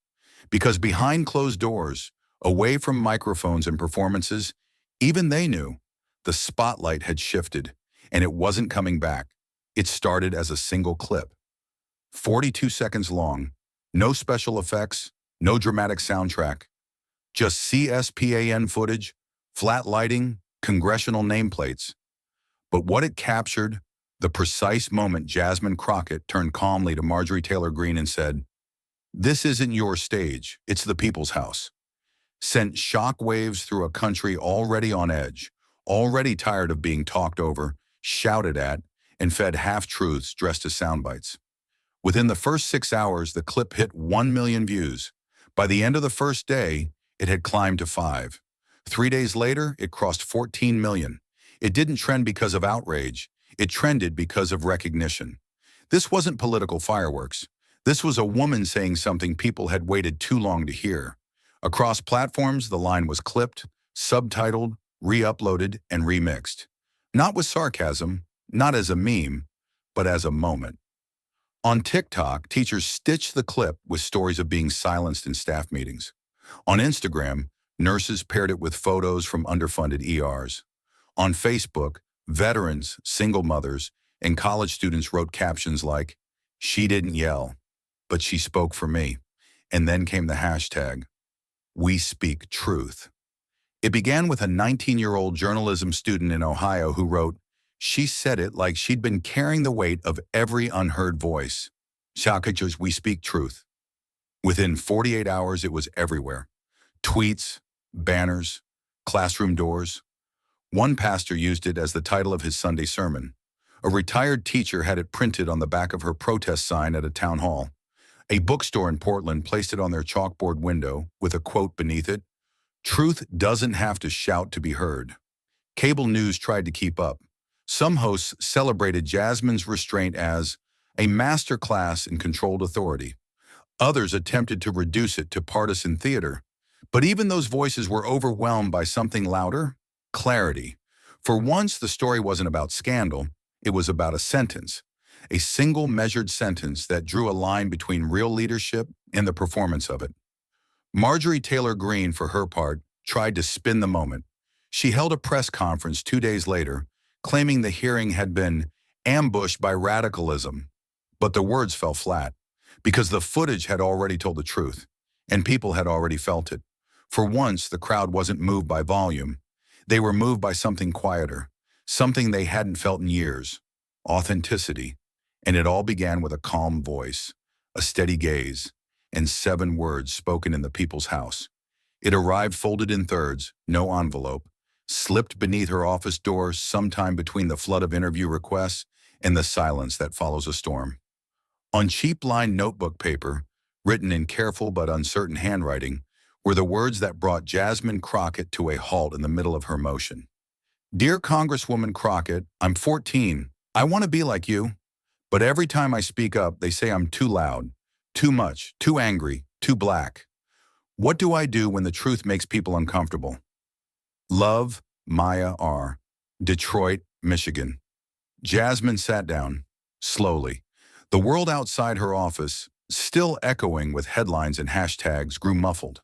Because behind closed doors, away from microphones and performances, even they knew the spotlight had shifted, and it wasn't coming back. It started as a single clip. 42 seconds long, no special effects, no dramatic soundtrack, just CSPAN footage, flat lighting, congressional nameplates. But what it captured, the precise moment Jasmine Crockett turned calmly to Marjorie Taylor Greene and said, "This isn't your stage, it's the people's house," sent shockwaves through a country already on edge, already tired of being talked over, shouted at, and fed half-truths dressed as sound bites. Within the first 6 hours, the clip hit 1 million views. By the end of the first day, it had climbed to 5. 3 days later, it crossed 14 million. It didn't trend because of outrage. It trended because of recognition. This wasn't political fireworks. This was a woman saying something people had waited too long to hear. Across platforms, the line was clipped, subtitled, re-uploaded, and remixed. Not with sarcasm, not as a meme, but as a moment. On TikTok, teachers stitched the clip with stories of being silenced in staff meetings. On Instagram, nurses paired it with photos from underfunded ERs. On Facebook, veterans, single mothers, and college students wrote captions like, "She didn't yell, but she spoke for me." And then came the hashtag, "We Speak Truth." It began with a 19-year-old journalism student in Ohio who wrote, "She said it like she'd been carrying the weight of every unheard voice. Shakaju's We Speak Truth." Within 48 hours, it was everywhere. Tweets, banners, classroom doors. One pastor used it as the title of his Sunday sermon. A retired teacher had it printed on the back of her protest sign at a town hall. A bookstore in Portland placed it on their chalkboard window with a quote beneath it, "Truth doesn't have to shout to be heard." Cable news tried to keep up. Some hosts celebrated Jasmine's restraint as a master class in controlled authority. Others attempted to reduce it to partisan theater. But even those voices were overwhelmed by something louder: clarity. For once, the story wasn't about scandal, it was about a sentence. A single measured sentence that drew a line between real leadership and the performance of it. Marjorie Taylor Greene, for her part, tried to spin the moment. She held a press conference 2 days later, claiming the hearing had been ambushed by radicalism. But the words fell flat, because the footage had already told the truth, and people had already felt it. For once, the crowd wasn't moved by volume. They were moved by something quieter, something they hadn't felt in years: authenticity. And it all began with a calm voice, a steady gaze, and 7 words spoken in the people's house. It arrived folded in thirds, no envelope, slipped beneath her office door sometime between the flood of interview requests and the silence that follows a storm. On cheap-lined notebook paper, written in careful but uncertain handwriting, were the words that brought Jasmine Crockett to a halt in the middle of her motion. "Dear Congresswoman Crockett, I'm 14. I want to be like you. But every time I speak up, they say I'm too loud, too much, too angry, too black. What do I do when the truth makes people uncomfortable? Love, Maya R., Detroit, Michigan." Jasmine sat down, slowly. The world outside her office, still echoing with headlines and hashtags, grew muffled.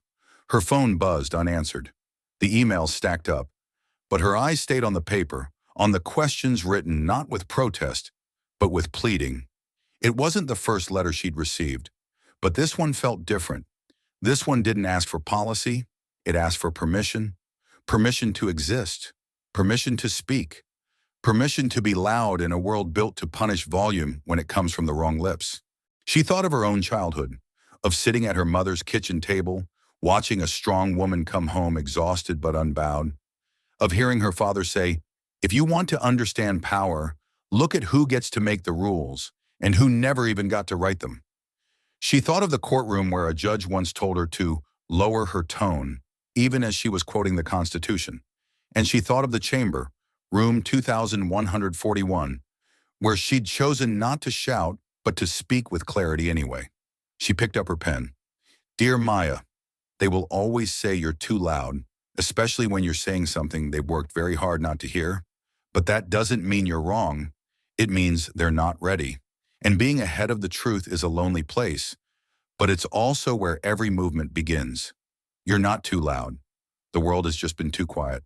Her phone buzzed unanswered. The emails stacked up. But her eyes stayed on the paper, on the questions written not with protest, but with pleading. It wasn't the first letter she'd received, but this one felt different. This one didn't ask for policy, it asked for permission. Permission to exist, permission to speak, permission to be loud in a world built to punish volume when it comes from the wrong lips. She thought of her own childhood, of sitting at her mother's kitchen table, watching a strong woman come home exhausted but unbowed, of hearing her father say, "If you want to understand power, look at who gets to make the rules and who never even got to write them." She thought of the courtroom where a judge once told her to lower her tone, even as she was quoting the Constitution. And she thought of the chamber, room 2141, where she'd chosen not to shout, but to speak with clarity anyway. She picked up her pen. "Dear Maya, they will always say you're too loud, especially when you're saying something they've worked very hard not to hear. But that doesn't mean you're wrong. It means they're not ready. And being ahead of the truth is a lonely place, but it's also where every movement begins. You're not too loud. The world has just been too quiet.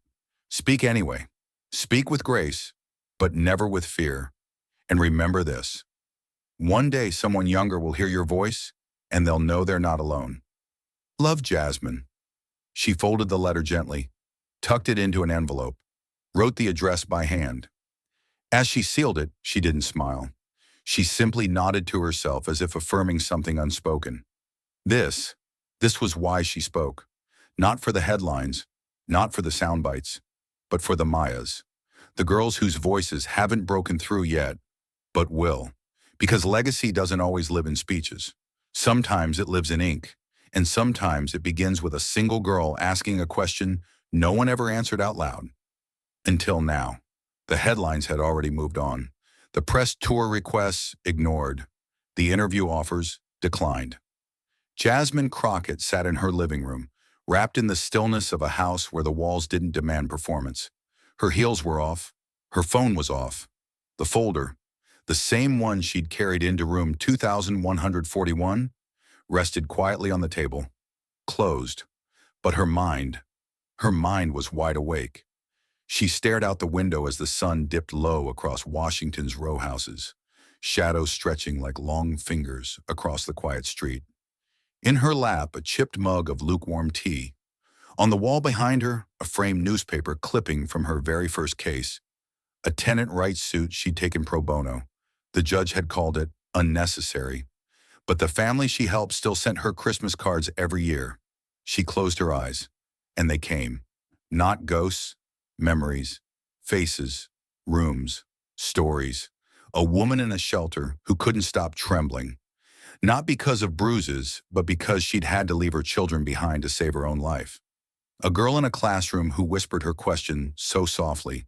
Speak anyway. Speak with grace, but never with fear. And remember this: one day someone younger will hear your voice, and they'll know they're not alone. Love, Jasmine." She folded the letter gently, tucked it into an envelope, wrote the address by hand. As she sealed it, she didn't smile. She simply nodded to herself as if affirming something unspoken. This was why she spoke. Not for the headlines, not for the sound bites, but for the Mayas, the girls whose voices haven't broken through yet, but will. Because legacy doesn't always live in speeches. Sometimes it lives in ink, and sometimes it begins with a single girl asking a question no one ever answered out loud. Until now. The headlines had already moved on. The press tour requests ignored. The interview offers declined. Jasmine Crockett sat in her living room, wrapped in the stillness of a house where the walls didn't demand performance. Her heels were off. Her phone was off. The folder, the same one she'd carried into room 2141, rested quietly on the table, closed. But her mind was wide awake. She stared out the window as the sun dipped low across Washington's row houses, shadows stretching like long fingers across the quiet street. In her lap, a chipped mug of lukewarm tea. On the wall behind her, a framed newspaper clipping from her very first case. A tenant rights suit she'd taken pro bono. The judge had called it unnecessary. But the family she helped still sent her Christmas cards every year. She closed her eyes, and they came. Not ghosts, memories, faces, rooms, stories. A woman in a shelter who couldn't stop trembling. Not because of bruises, but because she'd had to leave her children behind to save her own life. A girl in a classroom who whispered her question so softly,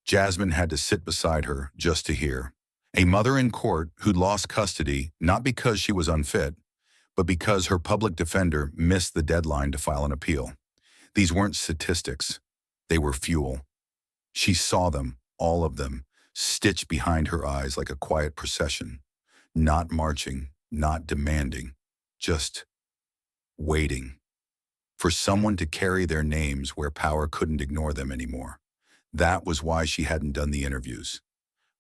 Jasmine had to sit beside her just to hear. A mother in court who'd lost custody not because she was unfit, but because her public defender missed the deadline to file an appeal. These weren't statistics. They were fuel. She saw them, all of them, stitched behind her eyes like a quiet procession. Not marching, not demanding, just waiting for someone to carry their names where power couldn't ignore them anymore. That was why she hadn't done the interviews.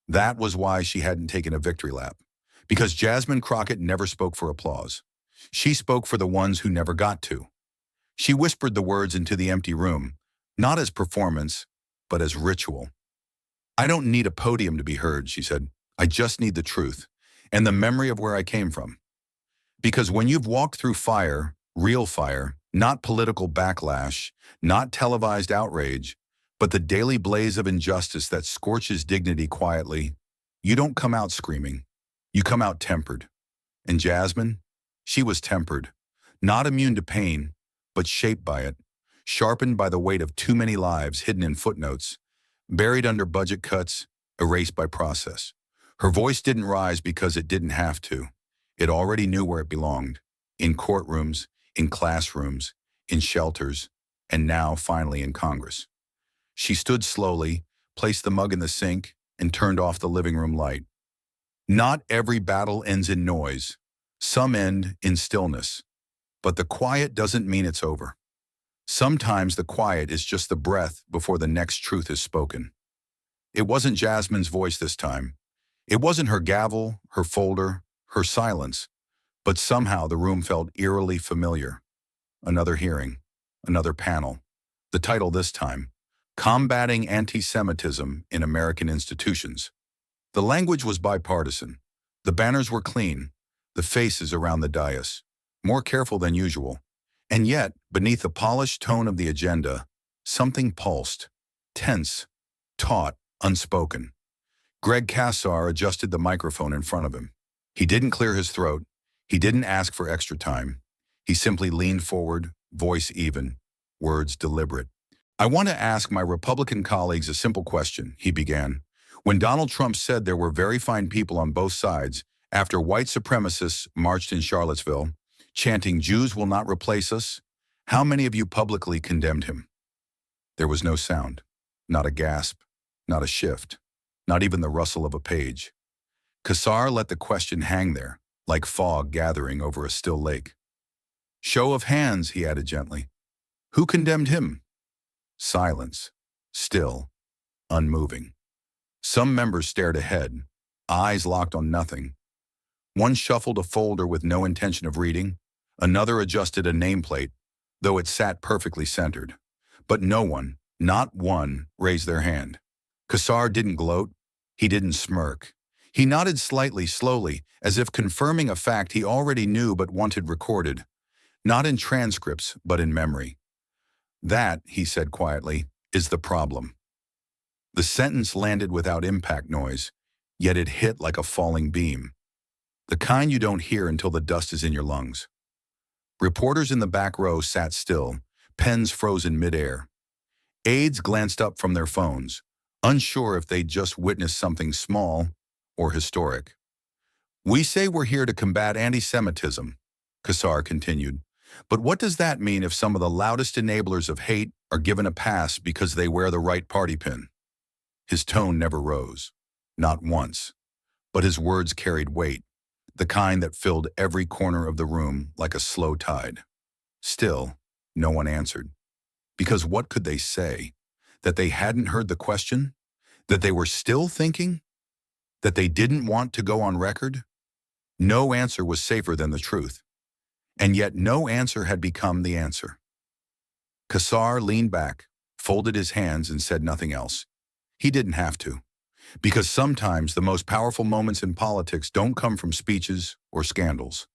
That was why she hadn't taken a victory lap. Because Jasmine Crockett never spoke for applause. She spoke for the ones who never got to. She whispered the words into the empty room, not as performance, but as ritual. "I don't need a podium to be heard," she said. "I just need the truth and the memory of where I came from." Because when you've walked through fire, real fire, not political backlash, not televised outrage, but the daily blaze of injustice that scorches dignity quietly, you don't come out screaming. You come out tempered. And Jasmine, she was tempered, not immune to pain, but shaped by it, sharpened by the weight of too many lives hidden in footnotes, buried under budget cuts, erased by process. Her voice didn't rise because it didn't have to. It already knew where it belonged, in courtrooms, in classrooms, in shelters, and now finally in Congress. She stood slowly, placed the mug in the sink, and turned off the living room light. Not every battle ends in noise. Some end in stillness. But the quiet doesn't mean it's over. Sometimes the quiet is just the breath before the next truth is spoken. It wasn't Jasmine's voice this time. It wasn't her gavel, her folder, her silence. But somehow the room felt eerily familiar. Another hearing, another panel. The title this time, Combating Anti-Semitism in American Institutions. The language was bipartisan. The banners were clean, the faces around the dais, more careful than usual. And yet, beneath the polished tone of the agenda, something pulsed, tense, taut, unspoken. Greg Cassar adjusted the microphone in front of him. He didn't clear his throat. He didn't ask for extra time. He simply leaned forward, voice even, words deliberate. "I want to ask my Republican colleagues a simple question," he began. "When Donald Trump said there were very fine people on both sides, after white supremacists marched in Charlottesville, chanting 'Jews will not replace us,' how many of you publicly condemned him?" There was no sound, not a gasp, not a shift, not even the rustle of a page. Cassar let the question hang there, like fog gathering over a still lake. "Show of hands," he added gently. "Who condemned him?" Silence, still, unmoving. Some members stared ahead, eyes locked on nothing. One shuffled a folder with no intention of reading. Another adjusted a nameplate, though it sat perfectly centered. But no one, not one, raised their hand. Cassar didn't gloat. He didn't smirk. He nodded slightly, slowly, as if confirming a fact he already knew but wanted recorded. Not in transcripts, but in memory. "That," he said quietly, "is the problem." The sentence landed without impact noise, yet it hit like a falling beam. The kind you don't hear until the dust is in your lungs. Reporters in the back row sat still, pens frozen midair. Aides glanced up from their phones, unsure if they'd just witnessed something small or historic. "We say we're here to combat anti-Semitism," Cassar continued. "But what does that mean if some of the loudest enablers of hate are given a pass because they wear the right party pin?" His tone never rose, not once, but his words carried weight, the kind that filled every corner of the room like a slow tide. Still, no one answered. Because what could they say? That they hadn't heard the question? That they were still thinking? That they didn't want to go on record? No answer was safer than the truth. And yet no answer had become the answer. Cassar leaned back, folded his hands, and said nothing else. He didn't have to. Because sometimes the most powerful moments in politics don't come from speeches or scandals.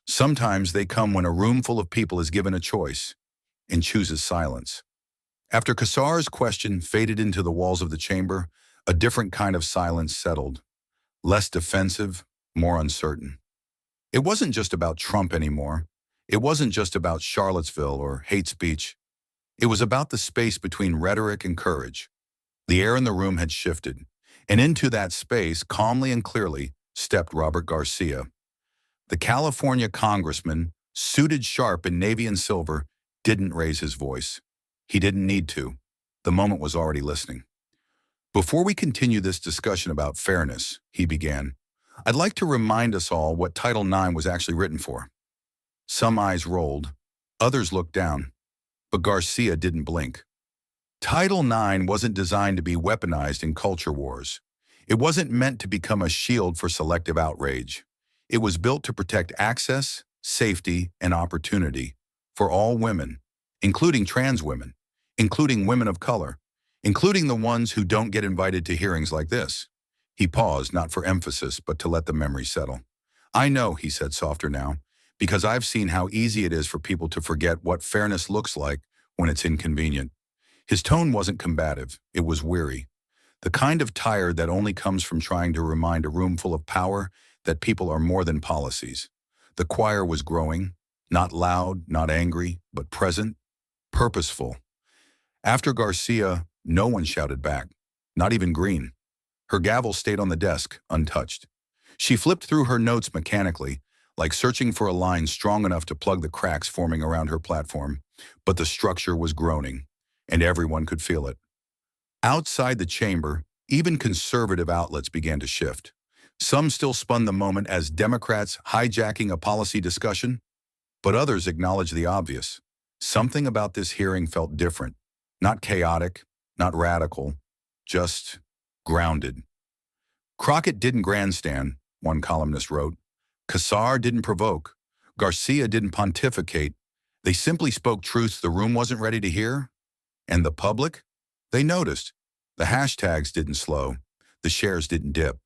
Sometimes they come when a room full of people is given a choice and chooses silence. After Cassar's question faded into the walls of the chamber, a different kind of silence settled. Less defensive, more uncertain. It wasn't just about Trump anymore. It wasn't just about Charlottesville or hate speech. It was about the space between rhetoric and courage. The air in the room had shifted. And into that space, calmly and clearly, stepped Robert Garcia. The California congressman, suited sharp in navy and silver, didn't raise his voice. He didn't need to. The moment was already listening. Before we continue this discussion about fairness, he began, I'd like to remind us all what Title IX was actually written for. Some eyes rolled, others looked down, but Garcia didn't blink. Title IX wasn't designed to be weaponized in culture wars. It wasn't meant to become a shield for selective outrage. It was built to protect access, safety, and opportunity for all women, including trans women, including women of color, including the ones who don't get invited to hearings like this. He paused, not for emphasis, but to let the memory settle. I know, he said softer now, because I've seen how easy it is for people to forget what fairness looks like when it's inconvenient. His tone wasn't combative, it was weary. The kind of tired that only comes from trying to remind a room full of power that people are more than policies. The choir was growing, not loud, not angry, but present, purposeful. After Garcia, no one shouted back, not even Greene. Her gavel stayed on the desk, untouched. She flipped through her notes mechanically, like searching for a line strong enough to plug the cracks forming around her platform, but the structure was groaning, and everyone could feel it. Outside the chamber, even conservative outlets began to shift. Some still spun the moment as Democrats hijacking a policy discussion, but others acknowledged the obvious. Something about this hearing felt different, not chaotic, not radical, just grounded. Crockett didn't grandstand, one columnist wrote. Cassar didn't provoke. Garcia didn't pontificate. They simply spoke truths the room wasn't ready to hear. And the public? They noticed. The hashtags didn't slow. The shares didn't dip.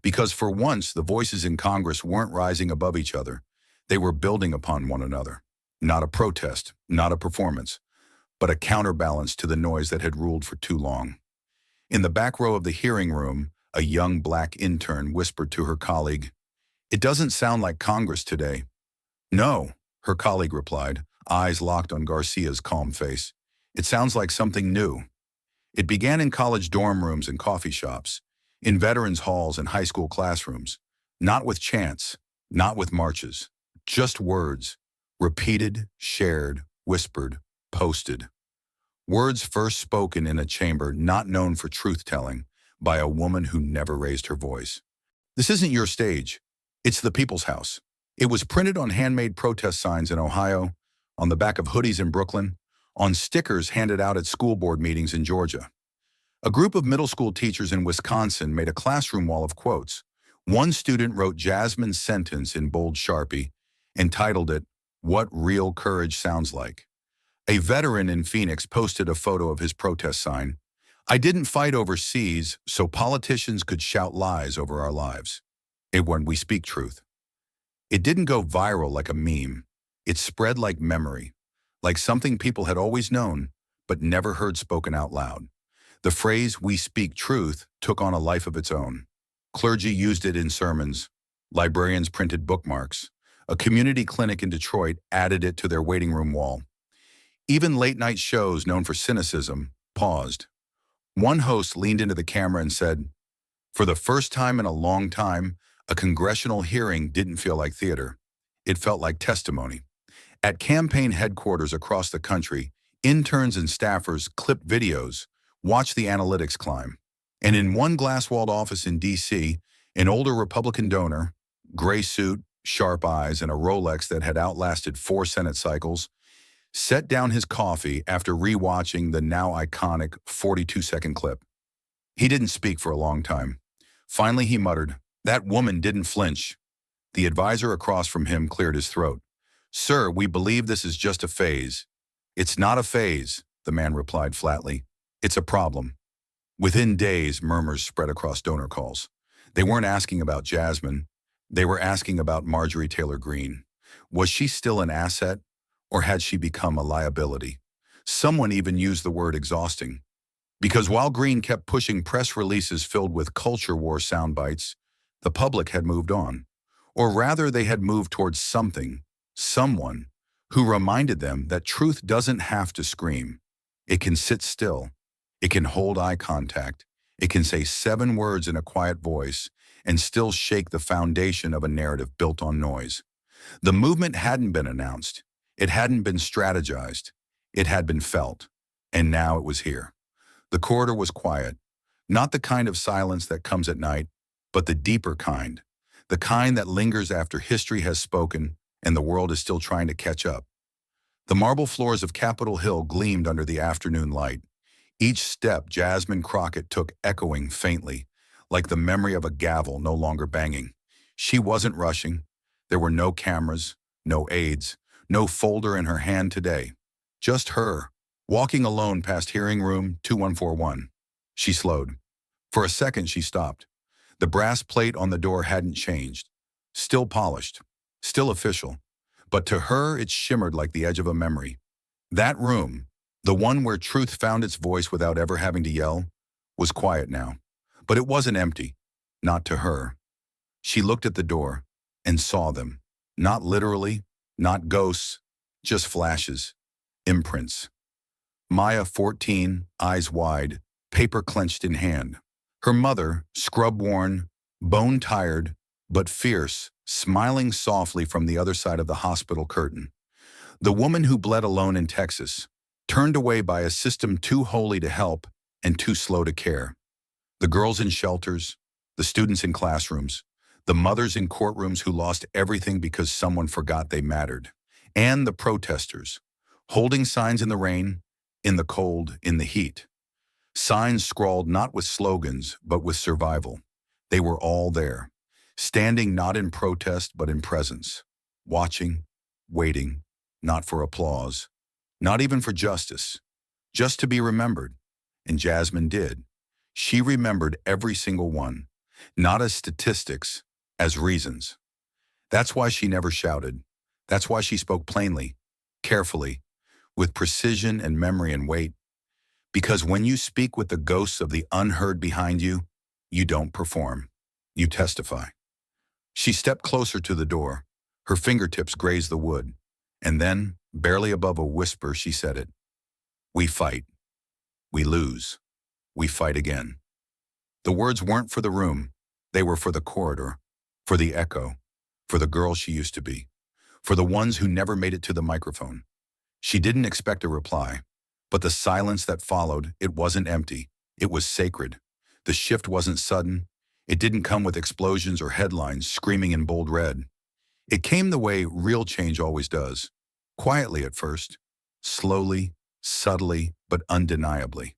Because for once, the voices in Congress weren't rising above each other. They were building upon one another. Not a protest, not a performance, but a counterbalance to the noise that had ruled for too long. In the back row of the hearing room, a young black intern whispered to her colleague, "It doesn't sound like Congress today." "No," her colleague replied, eyes locked on Garcia's calm face. "It sounds like something new." It began in college dorm rooms and coffee shops, in veterans' halls and high school classrooms, not with chants, not with marches, just words, repeated, shared, whispered, posted. Words first spoken in a chamber not known for truth-telling by a woman who never raised her voice. This isn't your stage. It's the people's house. It was printed on handmade protest signs in Ohio, on the back of hoodies in Brooklyn, on stickers handed out at school board meetings in Georgia. A group of middle school teachers in Wisconsin made a classroom wall of quotes. One student wrote Jasmine's sentence in bold Sharpie, entitled it, "What Real Courage Sounds Like." A veteran in Phoenix posted a photo of his protest sign. "I didn't fight overseas so politicians could shout lies over our lives. It when we speak truth." It didn't go viral like a meme. It spread like memory, like something people had always known, but never heard spoken out loud. The phrase, "we speak truth," took on a life of its own. Clergy used it in sermons. Librarians printed bookmarks. A community clinic in Detroit added it to their waiting room wall. Even late-night shows known for cynicism paused. One host leaned into the camera and said, "For the first time in a long time, a congressional hearing didn't feel like theater. It felt like testimony." At campaign headquarters across the country, interns and staffers clipped videos, watched the analytics climb. And in one glass-walled office in D.C., an older Republican donor, gray suit, sharp eyes, and a Rolex that had outlasted 4 Senate cycles, set down his coffee after re-watching the now iconic 42-second clip. He didn't speak for a long time. Finally, he muttered, "That woman didn't flinch." The advisor across from him cleared his throat. "Sir, we believe this is just a phase." "It's not a phase," the man replied flatly. "It's a problem." Within days, murmurs spread across donor calls. They weren't asking about Jasmine. They were asking about Marjorie Taylor Greene. Was she still an asset, or had she become a liability? Someone even used the word exhausting. Because while Greene kept pushing press releases filled with culture war sound bites, the public had moved on. Or rather, they had moved towards something, someone, who reminded them that truth doesn't have to scream. It can sit still. It can hold eye contact. It can say 7 words in a quiet voice and still shake the foundation of a narrative built on noise. The movement hadn't been announced. It hadn't been strategized. It had been felt. And now it was here. The corridor was quiet, not the kind of silence that comes at night, but the deeper kind, the kind that lingers after history has spoken and the world is still trying to catch up. The marble floors of Capitol Hill gleamed under the afternoon light. Each step Jasmine Crockett took echoing faintly, like the memory of a gavel no longer banging. She wasn't rushing. There were no cameras, no aides, no folder in her hand today. Just her, walking alone past hearing room 2141. She slowed. For a second she stopped. The brass plate on the door hadn't changed. Still polished, still official. But to her it shimmered like the edge of a memory. That room, the one where truth found its voice without ever having to yell, was quiet now. But it wasn't empty. Not to her. She looked at the door and saw them. Not literally, not ghosts, just flashes, imprints. Maya, 14, eyes wide, paper clenched in hand. Her mother, scrub-worn, bone-tired, but fierce, smiling softly from the other side of the hospital curtain. The woman who bled alone in Texas, turned away by a system too holy to help and too slow to care. The girls in shelters, the students in classrooms, the mothers in courtrooms who lost everything because someone forgot they mattered, and the protesters, holding signs in the rain, in the cold, in the heat. Signs scrawled not with slogans, but with survival. They were all there, standing not in protest but in presence, watching, waiting, not for applause, not even for justice, just to be remembered. And Jasmine did. She remembered every single one, not as statistics, as reasons. That's why she never shouted. That's why she spoke plainly, carefully, with precision and memory and weight. Because when you speak with the ghosts of the unheard behind you, you don't perform. You testify. She stepped closer to the door. Her fingertips grazed the wood. And then, barely above a whisper, she said it. We fight. We lose. We fight again. The words weren't for the room. They were for the corridor, for the echo, for the girl she used to be, for the ones who never made it to the microphone. She didn't expect a reply, but the silence that followed, it wasn't empty. It was sacred. The shift wasn't sudden. It didn't come with explosions or headlines screaming in bold red. It came the way real change always does. Quietly at first, slowly, subtly, but undeniably.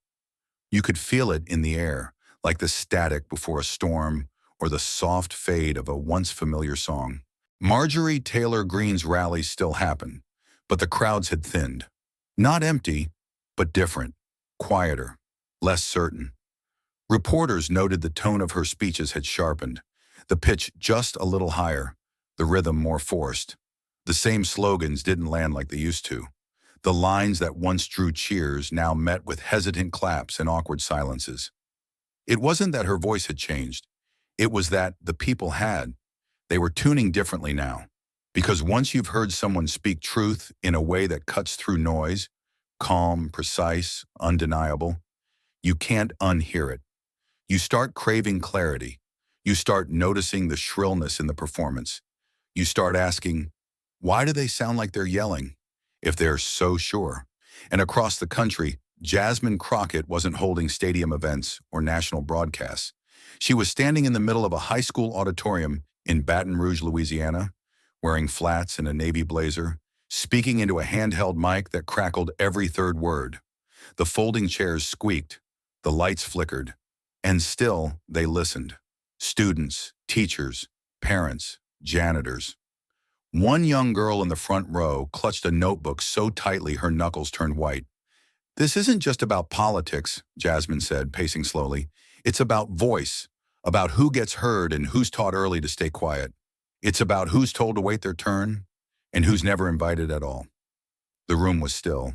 You could feel it in the air, like the static before a storm or the soft fade of a once familiar song. Marjorie Taylor Greene's rallies still happened, but the crowds had thinned. Not empty, but different, quieter, less certain. Reporters noted the tone of her speeches had sharpened, the pitch just a little higher, the rhythm more forced. The same slogans didn't land like they used to. The lines that once drew cheers now met with hesitant claps and awkward silences. It wasn't that her voice had changed. It was that the people had. They were tuning differently now. Because once you've heard someone speak truth in a way that cuts through noise, calm, precise, undeniable, you can't unhear it. You start craving clarity. You start noticing the shrillness in the performance. You start asking, why do they sound like they're yelling, if they're so sure? And across the country, Jasmine Crockett wasn't holding stadium events or national broadcasts. She was standing in the middle of a high school auditorium in Baton Rouge, Louisiana, wearing flats and a navy blazer, speaking into a handheld mic that crackled every third word. The folding chairs squeaked, the lights flickered, and still they listened. Students, teachers, parents, janitors. One young girl in the front row clutched a notebook so tightly her knuckles turned white. This isn't just about politics, Jasmine said, pacing slowly. It's about voice, about who gets heard and who's taught early to stay quiet. It's about who's told to wait their turn and who's never invited at all. The room was still.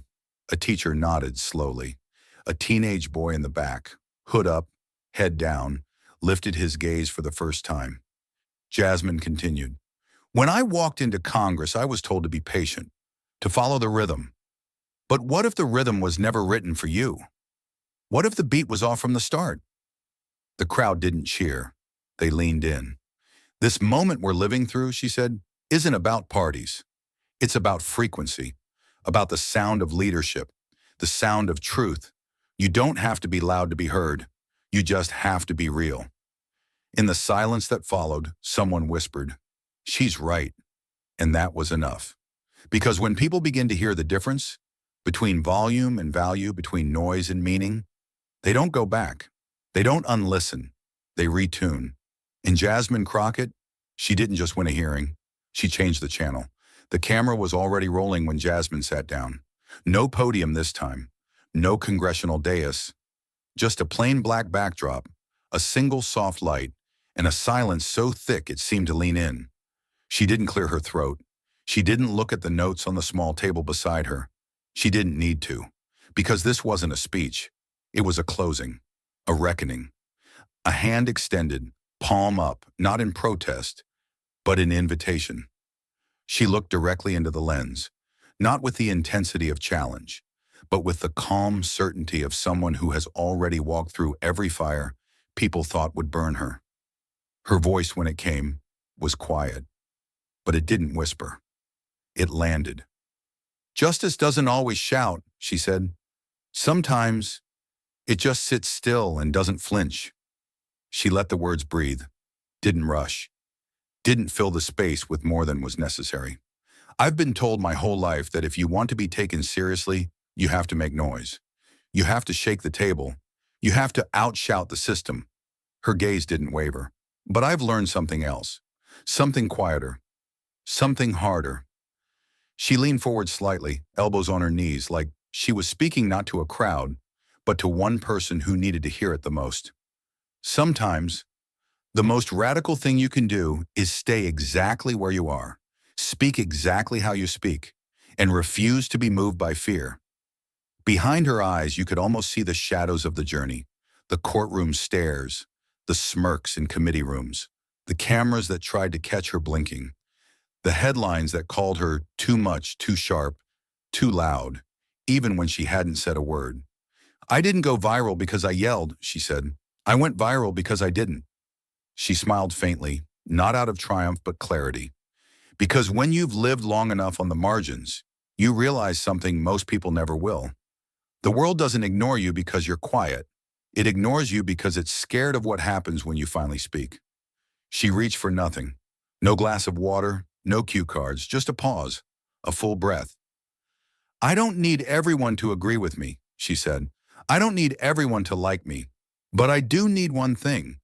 A teacher nodded slowly. A teenage boy in the back, hood up, head down, lifted his gaze for the first time. Jasmine continued. When I walked into Congress, I was told to be patient, to follow the rhythm. But what if the rhythm was never written for you? What if the beat was off from the start? The crowd didn't cheer. They leaned in. This moment we're living through, she said, isn't about parties. It's about frequency, about the sound of leadership, the sound of truth. You don't have to be loud to be heard. You just have to be real. In the silence that followed, someone whispered, "She's right." And that was enough. Because when people begin to hear the difference between volume and value, between noise and meaning, they don't go back. They don't unlisten. They retune. In Jasmine Crockett, she didn't just win a hearing. She changed the channel. The camera was already rolling when Jasmine sat down. No podium this time. No congressional dais. Just a plain black backdrop, a single soft light, and a silence so thick it seemed to lean in. She didn't clear her throat. She didn't look at the notes on the small table beside her. She didn't need to, because this wasn't a speech. It was a closing, a reckoning. A hand extended, palm up, not in protest, but in invitation. She looked directly into the lens, not with the intensity of challenge, but with the calm certainty of someone who has already walked through every fire people thought would burn her. Her voice, when it came, was quiet, but it didn't whisper. It landed. "Justice doesn't always shout," she said. "Sometimes it just sits still and doesn't flinch." She let the words breathe, didn't rush, didn't fill the space with more than was necessary. "I've been told my whole life that if you want to be taken seriously, you have to make noise. You have to shake the table. You have to outshout the system." Her gaze didn't waver. "But I've learned something else. Something quieter. Something harder." She leaned forward slightly, elbows on her knees, like she was speaking not to a crowd, but to one person who needed to hear it the most. "Sometimes, the most radical thing you can do is stay exactly where you are, speak exactly how you speak, and refuse to be moved by fear." Behind her eyes, you could almost see the shadows of the journey, the courtroom stares, the smirks in committee rooms, the cameras that tried to catch her blinking, the headlines that called her too much, too sharp, too loud, even when she hadn't said a word. "I didn't go viral because I yelled," she said. "I went viral because I didn't." She smiled faintly, not out of triumph but clarity. Because when you've lived long enough on the margins, you realize something most people never will. The world doesn't ignore you because you're quiet. It ignores you because it's scared of what happens when you finally speak. She reached for nothing. No glass of water, no cue cards, just a pause, a full breath. "I don't need everyone to agree with me," she said. "I don't need everyone to like me. But I do need one thing.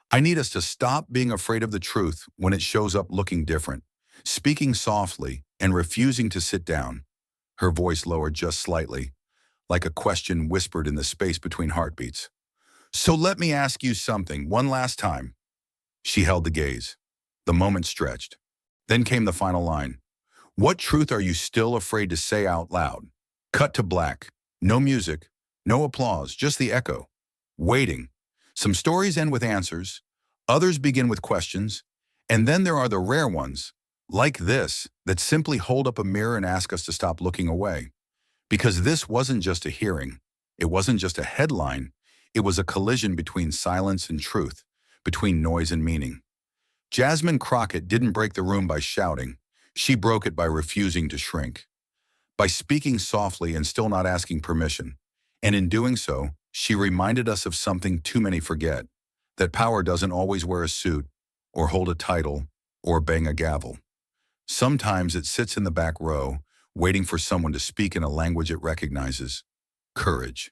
I need us to stop being afraid of the truth when it shows up looking different, speaking softly and refusing to sit down." Her voice lowered just slightly, like a question whispered in the space between heartbeats. "So let me ask you something one last time." She held the gaze. The moment stretched. Then came the final line. "What truth are you still afraid to say out loud?" Cut to black. No music, no applause, just the echo. Waiting. Some stories end with answers. Others begin with questions. And then there are the rare ones, like this, that simply hold up a mirror and ask us to stop looking away. Because this wasn't just a hearing. It wasn't just a headline. It was a collision between silence and truth, between noise and meaning. Jasmine Crockett didn't break the room by shouting. She broke it by refusing to shrink, by speaking softly and still not asking permission. And in doing so, she reminded us of something too many forget, that power doesn't always wear a suit, or hold a title, or bang a gavel. Sometimes it sits in the back row, waiting for someone to speak in a language it recognizes. Courage.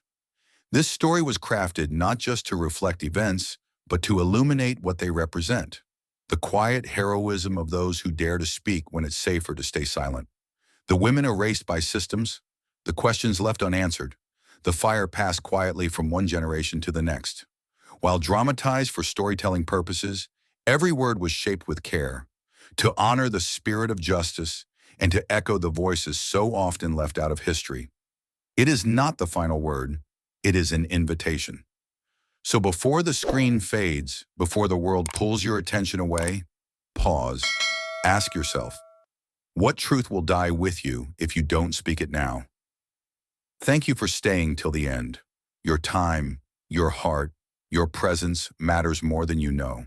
This story was crafted not just to reflect events, but to illuminate what they represent. The quiet heroism of those who dare to speak when it's safer to stay silent. The women erased by systems, the questions left unanswered, the fire passed quietly from one generation to the next. While dramatized for storytelling purposes, every word was shaped with care, to honor the spirit of justice and to echo the voices so often left out of history. It is not the final word, it is an invitation. So before the screen fades, before the world pulls your attention away, pause, ask yourself, what truth will die with you if you don't speak it now? Thank you for staying till the end. Your time, your heart, Your presence matters more than you know.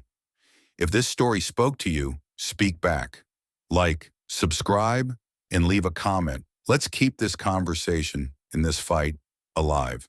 If this story spoke to you, speak back. Like, subscribe, and leave a comment. Let's keep this conversation and this fight alive.